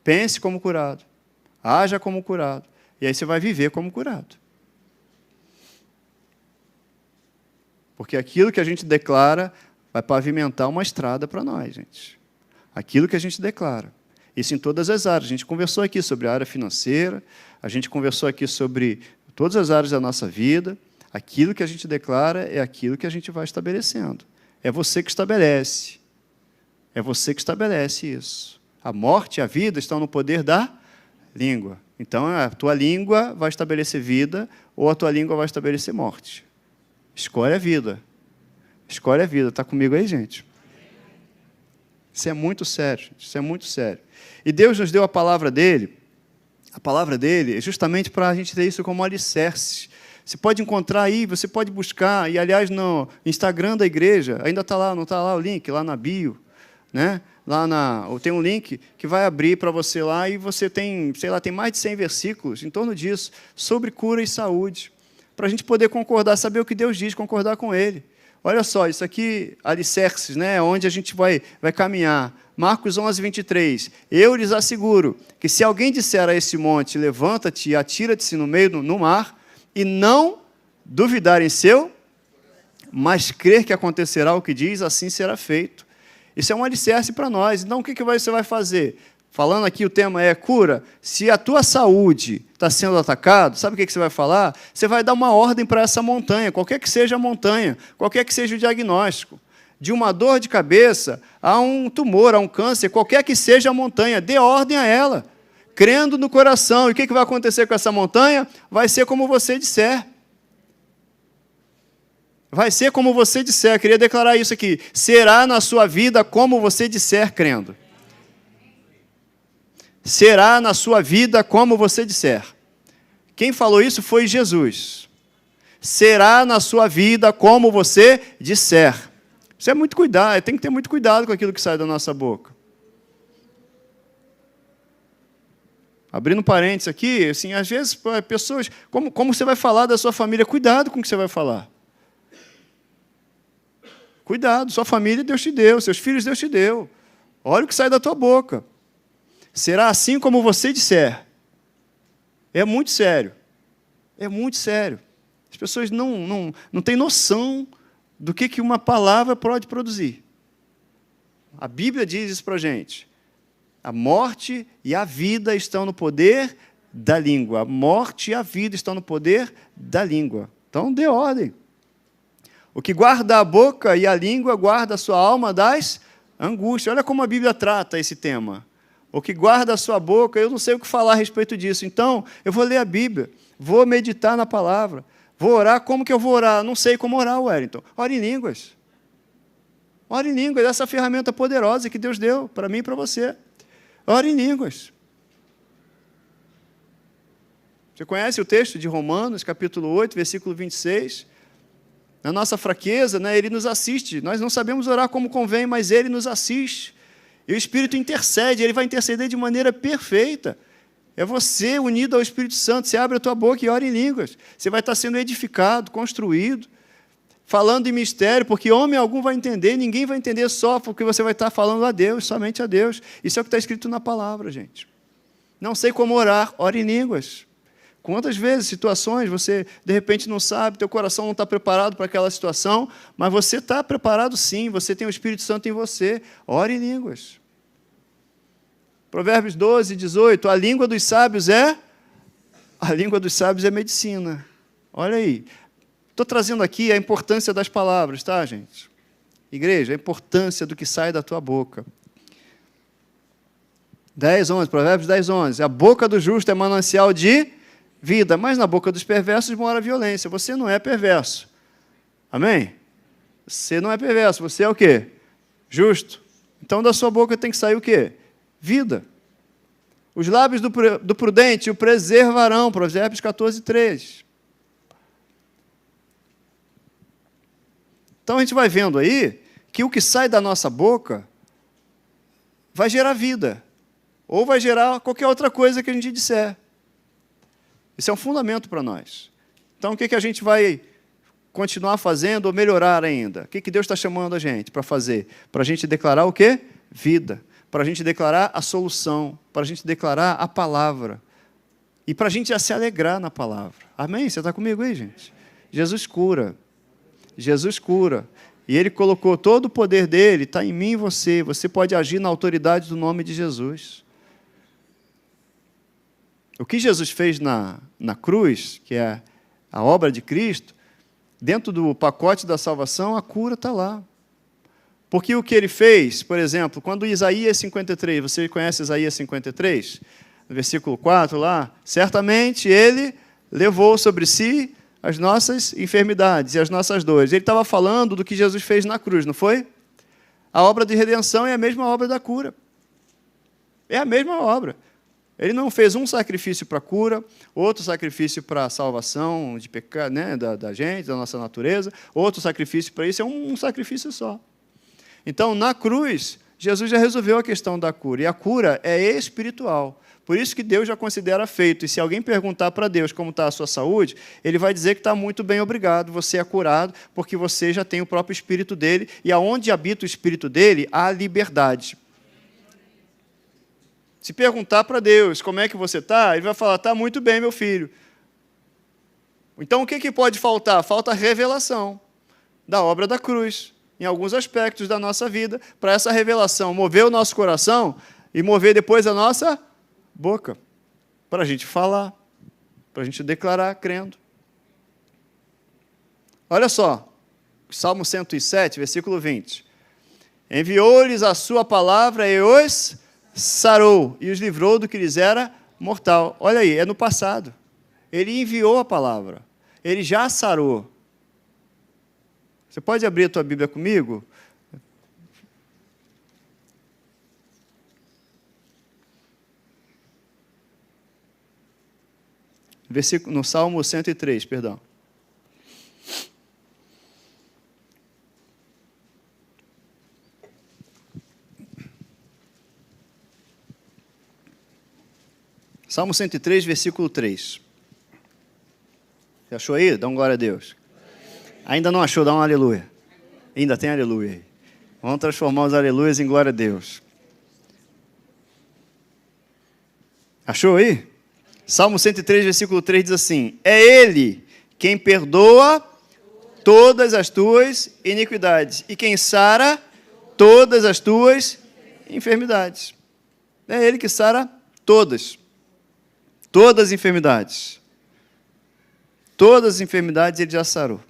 Pense como curado. Haja como curado. E aí você vai viver como curado. Porque aquilo que a gente declara vai pavimentar uma estrada para nós, gente. Aquilo que a gente declara. Isso em todas as áreas. A gente conversou aqui sobre a área financeira, a gente conversou aqui sobre todas as áreas da nossa vida. Aquilo que a gente declara é aquilo que a gente vai estabelecendo. É você que estabelece. É você que estabelece isso. A morte e a vida estão no poder da língua. Então, a tua língua vai estabelecer vida ou a tua língua vai estabelecer morte. Escolhe a vida. Escolhe a vida. Está comigo aí, gente? Isso é muito sério. Isso é muito sério. E Deus nos deu a palavra dele. A palavra dele é justamente para a gente ter isso como alicerce. Você pode encontrar aí, você pode buscar. E, aliás, no Instagram da igreja, ainda está lá, não está lá o link? Lá na bio. Né? Tem um link que vai abrir para você lá e você tem, tem mais de 100 versículos em torno disso, sobre cura e saúde. Para a gente poder concordar, saber o que Deus diz, concordar com Ele. Olha só, isso aqui, alicerces, né, onde a gente vai caminhar. Marcos 11, 23. Eu lhes asseguro que se alguém disser a esse monte, levanta-te e atira-te no meio no mar, e não duvidar em seu, mas crer que acontecerá o que diz, assim será feito. Isso é um alicerce para nós. Então, o que você vai fazer? falando aqui o tema é cura, se a tua saúde está sendo atacada, sabe o que você vai falar? Você vai dar uma ordem para essa montanha, qualquer que seja a montanha, qualquer que seja o diagnóstico. De uma dor de cabeça a um tumor, a um câncer, qualquer que seja a montanha, dê ordem a ela, crendo no coração. E o que vai acontecer com essa montanha? Vai ser como você disser. Vai ser como você disser. Eu queria declarar isso aqui. Será na sua vida como você disser, crendo. Será na sua vida como você disser. Quem falou isso foi Jesus. Será na sua vida como você disser. Isso é muito cuidado, tem que ter muito cuidado com aquilo que sai da nossa boca. Abrindo parênteses aqui, assim, às vezes, pessoas, como você vai falar da sua família? Cuidado com o que você vai falar. Cuidado, sua família Deus te deu, seus filhos Deus te deu. Olha o que sai da tua boca. Será assim como você disser. É muito sério. É muito sério. As pessoas não têm noção do que uma palavra pode produzir. A Bíblia diz isso para a gente. A morte e a vida estão no poder da língua. A morte e a vida estão no poder da língua. Então, dê ordem. O que guarda a boca e a língua guarda a sua alma das angústias. Olha como a Bíblia trata esse tema. O que guarda a sua boca, eu não sei o que falar a respeito disso. Então, eu vou ler a Bíblia, vou meditar na palavra, vou orar. Como que eu vou orar? Não sei como orar, Wellington. Ore em línguas. Ore em línguas, essa ferramenta poderosa que Deus deu para mim e para você. Ore em línguas. Você conhece o texto de Romanos, capítulo 8, versículo 26? Na nossa fraqueza, né, Ele nos assiste. Nós não sabemos orar como convém, mas Ele nos assiste. E o Espírito intercede, Ele vai interceder de maneira perfeita. É você unido ao Espírito Santo. Você abre a tua boca e ora em línguas. Você vai estar sendo edificado, construído, falando em mistério, porque homem algum vai entender, ninguém vai entender só porque você vai estar falando a Deus, somente a Deus. Isso é o que está escrito na palavra, gente. Não sei como orar, ore em línguas. Quantas vezes, situações, você de repente não sabe, teu coração não está preparado para aquela situação, mas você está preparado sim, você tem o Espírito Santo em você, ore em línguas. Provérbios 12, 18, a língua dos sábios é medicina. Olha aí. Estou trazendo aqui a importância das palavras, tá, gente? Igreja, a importância do que sai da tua boca. 10, 11, Provérbios 10, 11. A boca do justo é manancial de vida, mas na boca dos perversos mora a violência. Você não é perverso. Amém? Você não é perverso. Você é o quê? Justo. Então, da sua boca tem que sair o quê? Vida. Os lábios do prudente o preservarão. Provérbios 14, 3. Então, a gente vai vendo aí que o que sai da nossa boca vai gerar vida. Ou vai gerar qualquer outra coisa que a gente disser. Isso é um fundamento para nós. Então, o que a gente vai continuar fazendo ou melhorar ainda? O que Deus está chamando a gente para fazer? Para a gente declarar o quê? Vida. Para a gente declarar a solução. Para a gente declarar a palavra. E para a gente já se alegrar na palavra. Amém? Você está comigo aí, gente? Jesus cura. Jesus cura. E Ele colocou todo o poder dEle, está em mim e você. Você pode agir na autoridade do nome de Jesus. O que Jesus fez na cruz, que é a obra de Cristo, dentro do pacote da salvação, a cura está lá. Porque o que Ele fez, por exemplo, quando Isaías 53, você conhece Isaías 53? No versículo 4 lá, certamente Ele levou sobre si as nossas enfermidades e as nossas dores. Ele estava falando do que Jesus fez na cruz, não foi? A obra de redenção é a mesma obra da cura. É a mesma obra. Ele não fez um sacrifício para a cura, outro sacrifício para a salvação de pecado, né, da gente, da nossa natureza, outro sacrifício para isso, é um sacrifício só. Então, na cruz, Jesus já resolveu a questão da cura, e a cura é espiritual. Por isso que Deus já considera feito. E se alguém perguntar para Deus como está a sua saúde, Ele vai dizer que está muito bem, obrigado, você é curado, porque você já tem o próprio Espírito dEle, e aonde habita o Espírito dEle, há liberdade. Se perguntar para Deus como é que você está, Ele vai falar, está muito bem, meu filho. Então, o que pode faltar? Falta a revelação da obra da cruz, em alguns aspectos da nossa vida, para essa revelação mover o nosso coração e mover depois a nossa boca, para a gente falar, para a gente declarar crendo. Olha só, Salmo 107, versículo 20. Enviou-lhes a sua palavra e os sarou, e os livrou do que lhes era mortal. Olha aí, é no passado. Ele enviou a palavra, ele já sarou. Você pode abrir a tua Bíblia comigo? No Salmo 103, perdão. Salmo 103, versículo 3. Você achou aí? Dá um glória a Deus. Ainda não achou? Dá um aleluia. Ainda tem aleluia aí. Vamos transformar os aleluias em glória a Deus. Achou aí? Salmo 103, versículo 3 diz assim: é Ele quem perdoa todas as tuas iniquidades e quem sara todas as tuas enfermidades. É Ele que sara todas as enfermidades. Todas as enfermidades Ele já sarou.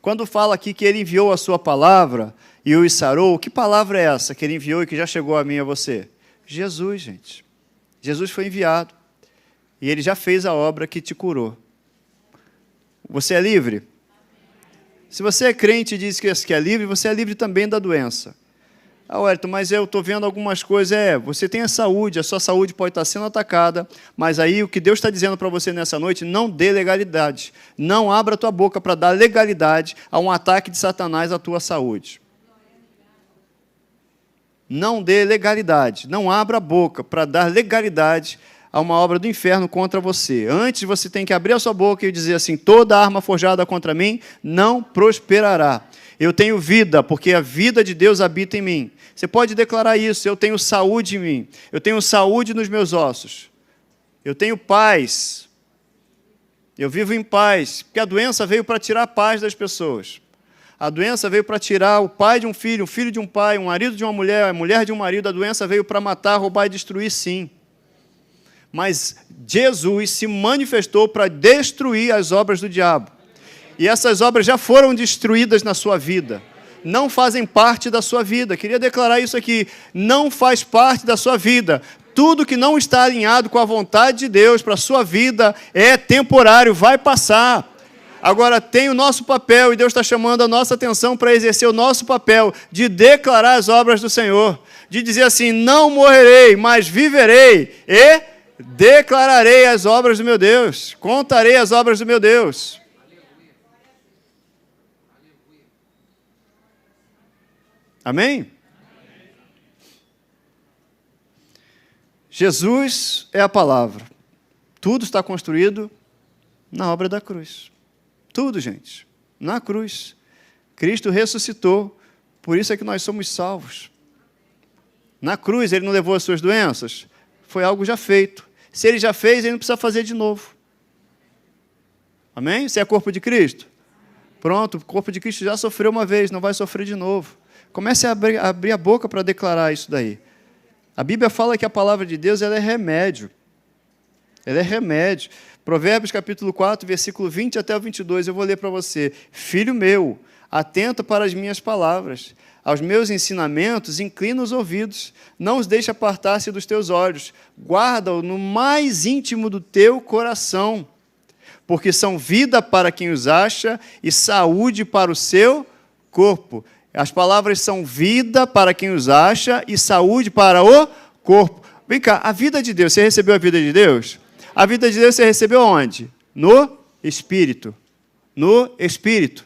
Quando fala aqui que Ele enviou a sua palavra e os sarou, que palavra é essa que Ele enviou e que já chegou a mim e a você? Jesus, gente. Jesus foi enviado. E Ele já fez a obra que te curou. Você é livre? Se você é crente e diz que é livre, você é livre também da doença. Ah, Wellington, mas eu estou vendo algumas coisas. Você tem a saúde, a sua saúde pode estar sendo atacada, mas aí o que Deus está dizendo para você nessa noite, não dê legalidade. Não abra a tua boca para dar legalidade a um ataque de Satanás à tua saúde. Não dê legalidade. Não abra a boca para dar legalidade a uma obra do inferno contra você. Antes você tem que abrir a sua boca e dizer assim: toda arma forjada contra mim não prosperará. Eu tenho vida, porque a vida de Deus habita em mim. Você pode declarar isso: eu tenho saúde em mim, eu tenho saúde nos meus ossos, eu tenho paz, eu vivo em paz, porque a doença veio para tirar a paz das pessoas. A doença veio para tirar o pai de um filho de um pai, um marido de uma mulher, a mulher de um marido. A doença veio para matar, roubar e destruir, sim. Mas Jesus se manifestou para destruir as obras do diabo. E essas obras já foram destruídas na sua vida. Não fazem parte da sua vida. Queria declarar isso aqui. Não faz parte da sua vida. Tudo que não está alinhado com a vontade de Deus para a sua vida é temporário, vai passar. Agora tem o nosso papel, e Deus está chamando a nossa atenção para exercer o nosso papel de declarar as obras do Senhor. De dizer assim: não morrerei, mas viverei e declararei as obras do meu Deus. Contarei as obras do meu Deus. Amém? Jesus é a palavra. Tudo está construído na obra da cruz. Tudo, gente. Na cruz. Cristo ressuscitou. Por isso é que nós somos salvos. Na cruz, Ele não levou as suas doenças? Foi algo já feito. Se Ele já fez, Ele não precisa fazer de novo. Amém? Você é corpo de Cristo? Pronto, o corpo de Cristo já sofreu uma vez, não vai sofrer de novo. Comece a abrir a boca para declarar isso daí. A Bíblia fala que a palavra de Deus ela é remédio. Ela é remédio. Provérbios capítulo 4, versículo 20 até o 22, eu vou ler para você. Filho meu, atenta para as minhas palavras. Aos meus ensinamentos, inclina os ouvidos. Não os deixe apartar-se dos teus olhos. Guarda-o no mais íntimo do teu coração. Porque são vida para quem os acha e saúde para o seu corpo. As palavras são vida para quem os acha e saúde para o corpo. Vem cá, a vida de Deus, você recebeu a vida de Deus? A vida de Deus você recebeu onde? No Espírito. No Espírito.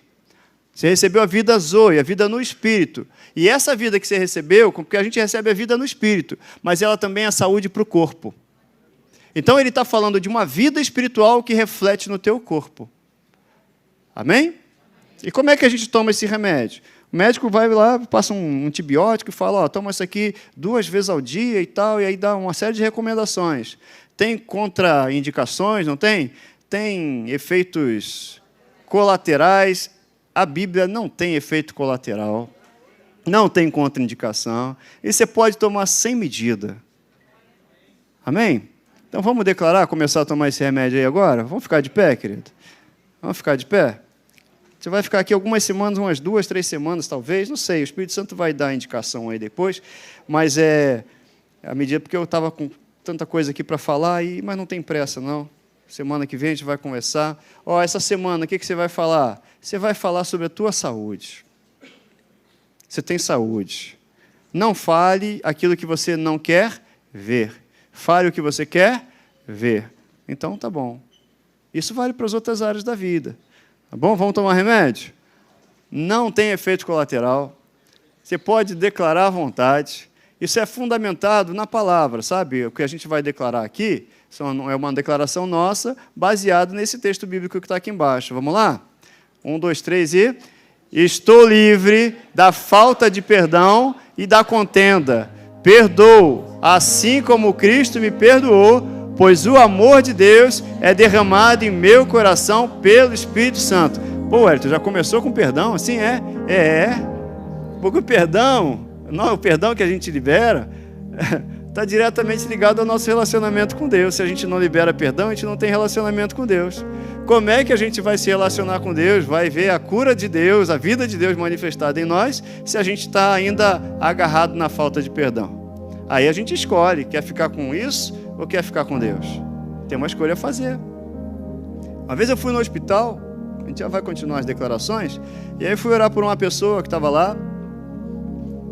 Você recebeu a vida Zoe, a vida no Espírito. E essa vida que você recebeu, porque a gente recebe a vida no Espírito, mas ela também é saúde para o corpo. Então ele está falando de uma vida espiritual que reflete no teu corpo. Amém? E como é que a gente toma esse remédio? O médico vai lá, passa um antibiótico e fala: toma isso aqui 2 vezes ao dia e tal, e aí dá uma série de recomendações. Tem contraindicações, não tem? Tem efeitos colaterais. A Bíblia não tem efeito colateral. não tem contraindicação, e você pode tomar sem medida. Amém? Então vamos declarar, começar a tomar esse remédio aí agora? Vamos ficar de pé, querido? Vamos ficar de pé? Você vai ficar aqui algumas semanas, umas 2, 3 semanas talvez, não sei, o Espírito Santo vai dar a indicação aí depois, mas à medida, porque eu estava com tanta coisa aqui para falar, mas não tem pressa não. Semana que vem a gente vai conversar. Essa semana, o que você vai falar? Você vai falar sobre a tua saúde. Você tem saúde. Não fale aquilo que você não quer ver. Fale o que você quer ver. Então, tá bom. Isso vale para as outras áreas da vida. Tá bom? Vamos tomar remédio? Não tem efeito colateral. Você pode declarar à vontade. Isso é fundamentado na palavra, sabe? O que a gente vai declarar aqui é uma declaração nossa, baseada nesse texto bíblico que está aqui embaixo. Vamos lá? 1, 2, 3 e... Estou livre da falta de perdão e da contenda. Perdoo, assim como Cristo me perdoou, pois o amor de Deus é derramado em meu coração pelo Espírito Santo. Pô, Hélio, tu já começou com perdão? Assim é? Porque o perdão que a gente libera está diretamente ligado ao nosso relacionamento com Deus. Se a gente não libera perdão, a gente não tem relacionamento com Deus. Como é que a gente vai se relacionar com Deus? Vai ver a cura de Deus, a vida de Deus manifestada em nós, se a gente está ainda agarrado na falta de perdão. Aí a gente escolhe, quer ficar com isso ou quer ficar com Deus? Tem uma escolha a fazer. Uma vez eu fui no hospital, a gente já vai continuar as declarações, e aí fui orar por uma pessoa que estava lá,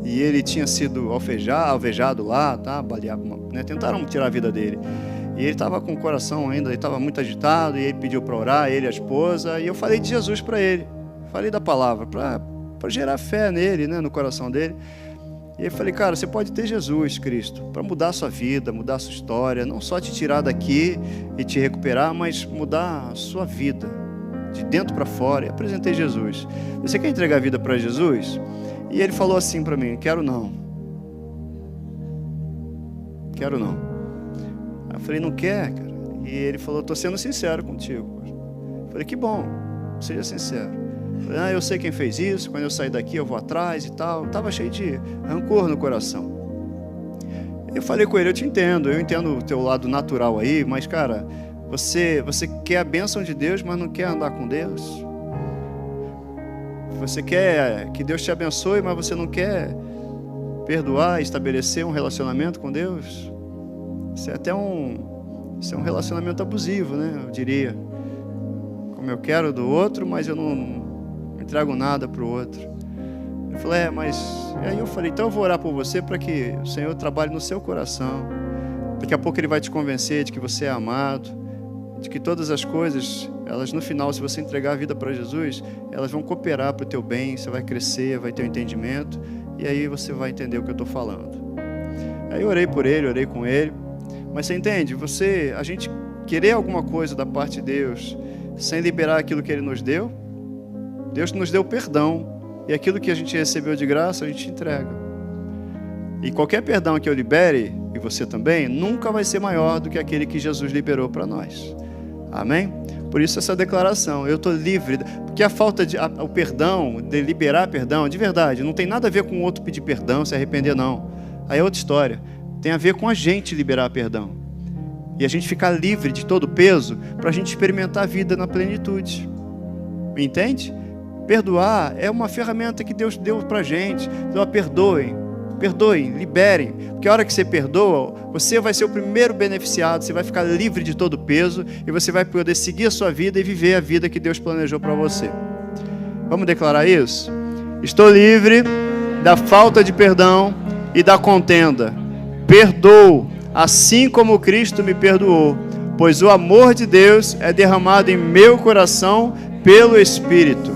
e ele tinha sido alvejado lá, tá? Baleado, né? Tentaram tirar a vida dele. E ele estava com o coração ainda, ele estava muito agitado, e ele pediu para orar, ele e a esposa, e eu falei de Jesus para ele. Falei da palavra, para gerar fé nele, né, no coração dele. E eu falei, cara, você pode ter Jesus, Cristo, para mudar a sua vida, mudar a sua história, não só te tirar daqui e te recuperar, mas mudar a sua vida, de dentro para fora. E apresentei Jesus. Você quer entregar a vida para Jesus? E ele falou assim para mim, quero não. Eu falei, não quer, cara? E ele falou, estou sendo sincero contigo. Eu falei, que bom, seja sincero. Eu falei, eu sei quem fez isso, quando eu sair daqui eu vou atrás e tal. Estava cheio de rancor no coração. Eu falei com ele, eu entendo o teu lado natural aí, mas, cara, você quer a bênção de Deus, mas não quer andar com Deus? Você quer que Deus te abençoe, mas você não quer perdoar, estabelecer um relacionamento com Deus? Isso é até um relacionamento abusivo, né? Eu diria. Como eu quero do outro, mas eu não entrego nada para o outro. Eu falei, E aí eu falei, então eu vou orar por você para que o Senhor trabalhe no seu coração. Daqui a pouco Ele vai te convencer de que você é amado, de que todas as coisas, elas no final, se você entregar a vida para Jesus, elas vão cooperar para o teu bem, você vai crescer, vai ter um entendimento, e aí você vai entender o que eu estou falando. Aí eu orei por ele, orei com ele, mas você entende? A gente querer alguma coisa da parte de Deus, sem liberar aquilo que Ele nos deu, Deus nos deu perdão, e aquilo que a gente recebeu de graça, a gente entrega. E qualquer perdão que eu libere, e você também, nunca vai ser maior do que aquele que Jesus liberou para nós. Amém? Por isso essa declaração, eu estou livre, porque o perdão, de liberar perdão, de verdade, não tem nada a ver com o outro pedir perdão, se arrepender não. Aí é outra história. Tem a ver com a gente liberar perdão. E a gente ficar livre de todo o peso para a gente experimentar a vida na plenitude. Me entende? Perdoar é uma ferramenta que Deus deu para a gente. Então, perdoem, liberem. Porque a hora que você perdoa, você vai ser o primeiro beneficiado, você vai ficar livre de todo o peso e você vai poder seguir a sua vida e viver a vida que Deus planejou para você. Vamos declarar isso? Estou livre da falta de perdão e da contenda. Perdoo, assim como Cristo me perdoou, pois o amor de Deus é derramado em meu coração pelo Espírito.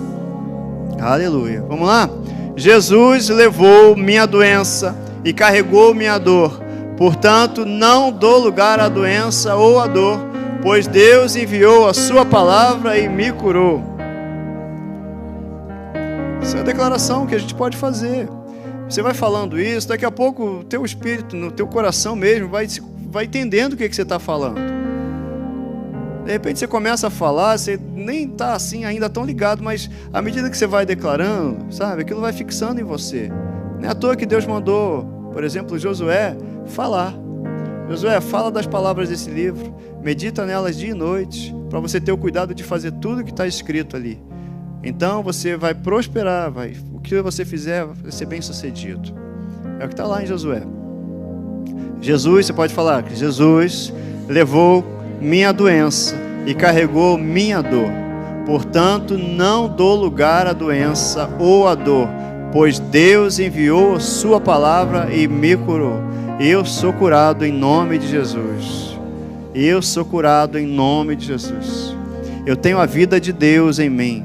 Aleluia. Vamos lá? Jesus levou minha doença e carregou minha dor. Portanto, não dou lugar à doença ou à dor, pois Deus enviou a sua palavra e me curou. Essa é a declaração que a gente pode fazer. Você vai falando isso, daqui a pouco o teu espírito, no teu coração mesmo, vai entendendo o que você está falando. De repente você começa a falar, você nem está assim ainda tão ligado, mas à medida que você vai declarando, sabe, aquilo vai fixando em você. Não é à toa que Deus mandou, por exemplo, Josué falar. Josué, fala das palavras desse livro, medita nelas dia e noite, para você ter o cuidado de fazer tudo que está escrito ali. Então você vai prosperar, o que você fizer vai ser bem sucedido. É o que está lá em Josué. Jesus, você pode falar que Jesus levou minha doença e carregou minha dor. Portanto, não dou lugar à doença ou à dor, pois Deus enviou a sua palavra e me curou. Eu sou curado em nome de Jesus. Eu sou curado em nome de Jesus. Eu tenho a vida de Deus em mim.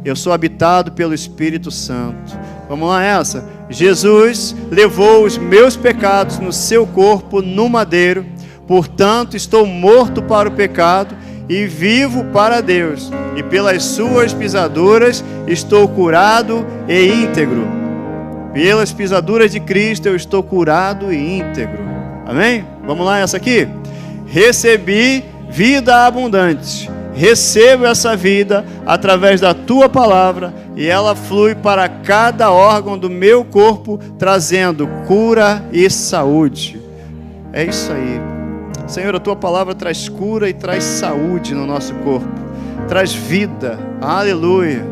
Eu sou habitado pelo Espírito Santo. Vamos lá essa. Jesus levou os meus pecados no seu corpo no madeiro. Portanto, estou morto para o pecado e vivo para Deus. E pelas suas pisaduras estou curado e íntegro. Pelas pisaduras de Cristo eu estou curado e íntegro. Amém? Vamos lá essa aqui. Recebi vida abundante. Recebo essa vida através da tua palavra e ela flui para cada órgão do meu corpo, trazendo cura e saúde. É isso aí. Senhor, a tua palavra traz cura e traz saúde no nosso corpo, traz vida. Aleluia.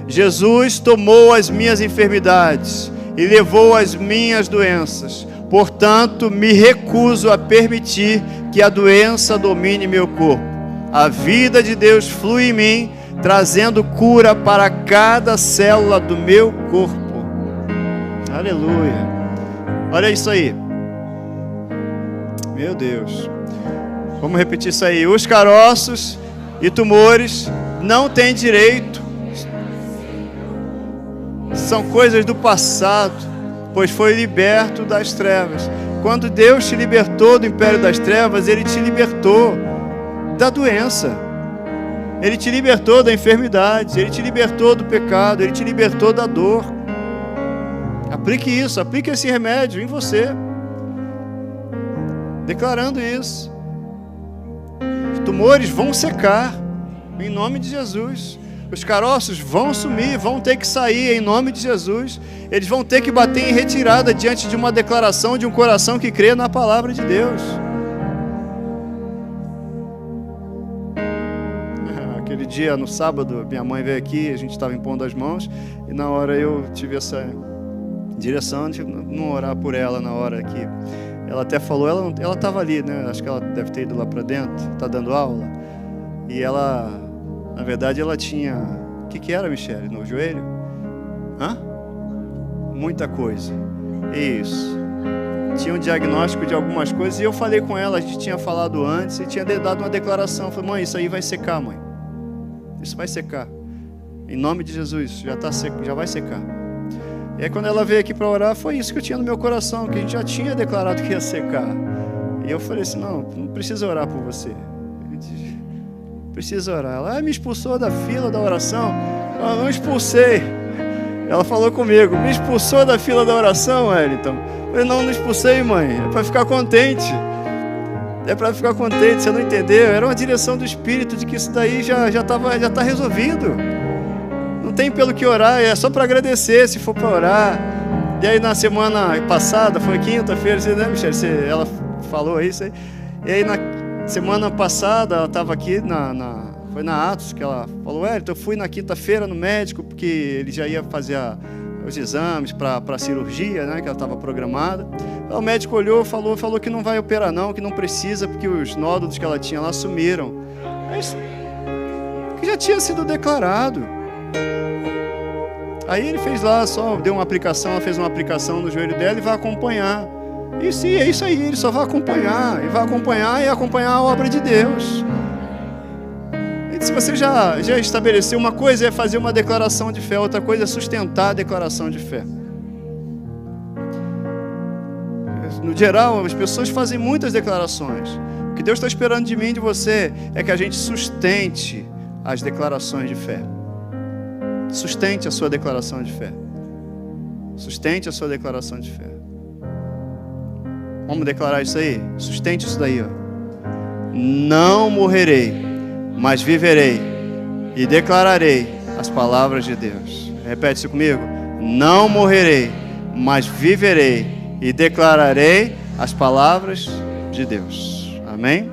Jesus tomou as minhas enfermidades e levou as minhas doenças. Portanto, me recuso a permitir que a doença domine meu corpo. A vida de Deus flui em mim, trazendo cura para cada célula do meu corpo. Aleluia. Olha isso aí. Meu Deus. Vamos repetir isso aí. Os caroços e tumores não têm direito. São coisas do passado, pois foi liberto das trevas. Quando Deus te libertou do império das trevas, Ele te libertou da doença, Ele te libertou da enfermidade, Ele te libertou do pecado, Ele te libertou da dor. Aplique isso, aplique esse remédio em você, declarando isso. Os tumores vão secar em nome de Jesus. Os caroços vão sumir, vão ter que sair em nome de Jesus. Eles vão ter que bater em retirada diante de uma declaração de um coração que crê na palavra de Deus. Aquele dia, no sábado, minha mãe veio aqui, a gente estava impondo as mãos, e na hora eu tive essa direção de não orar por ela na hora que ela até falou, ela estava ali, né? Acho que ela deve ter ido lá para dentro, está dando aula, e ela, na verdade, ela tinha, o que era, Michele, no joelho? Muita coisa, isso. Tinha um diagnóstico de algumas coisas, e eu falei com ela, a gente tinha falado antes, e tinha dado uma declaração, eu falei, mãe, isso aí vai secar, mãe. Isso vai secar. Em nome de Jesus, já está seco, já vai secar. E aí quando ela veio aqui para orar, foi isso que eu tinha no meu coração, que a gente já tinha declarado que ia secar. E eu falei assim, não precisa orar por você. Precisa orar. Ela me expulsou da fila da oração. Eu não expulsei. Ela falou comigo, me expulsou da fila da oração, Wellington. Eu falei, não expulsei, mãe. É para ficar contente. É para ficar contente, você não entendeu? Era uma direção do Espírito de que isso daí já está resolvido. Não tem pelo que orar, é só para agradecer se for para orar. E aí na semana passada, foi quinta-feira, né, Michele? Ela falou isso aí. E aí na semana passada, ela estava aqui, foi na Atos, que ela falou, eu fui na quinta-feira no médico, porque ele já ia fazer os exames para a cirurgia, né, que ela estava programada. O médico olhou, falou que não vai operar não, que não precisa, porque os nódulos que ela tinha lá sumiram. É isso que já tinha sido declarado. Aí ele fez lá, só deu uma aplicação, ela fez uma aplicação no joelho dela e vai acompanhar. E sim, é isso aí, ele só vai acompanhar, e vai acompanhar e acompanhar a obra de Deus. E se você já estabeleceu, uma coisa é fazer uma declaração de fé, outra coisa é sustentar a declaração de fé. No geral, as pessoas fazem muitas declarações. O que Deus está esperando de mim e de você é que a gente sustente as declarações de fé. Sustente a sua declaração de fé. Sustente a sua declaração de fé. Vamos declarar isso aí? Sustente isso daí, ó. Não morrerei, mas viverei e declararei as palavras de Deus. Repete isso comigo. Não morrerei, mas viverei e declararei as palavras de Deus. Amém?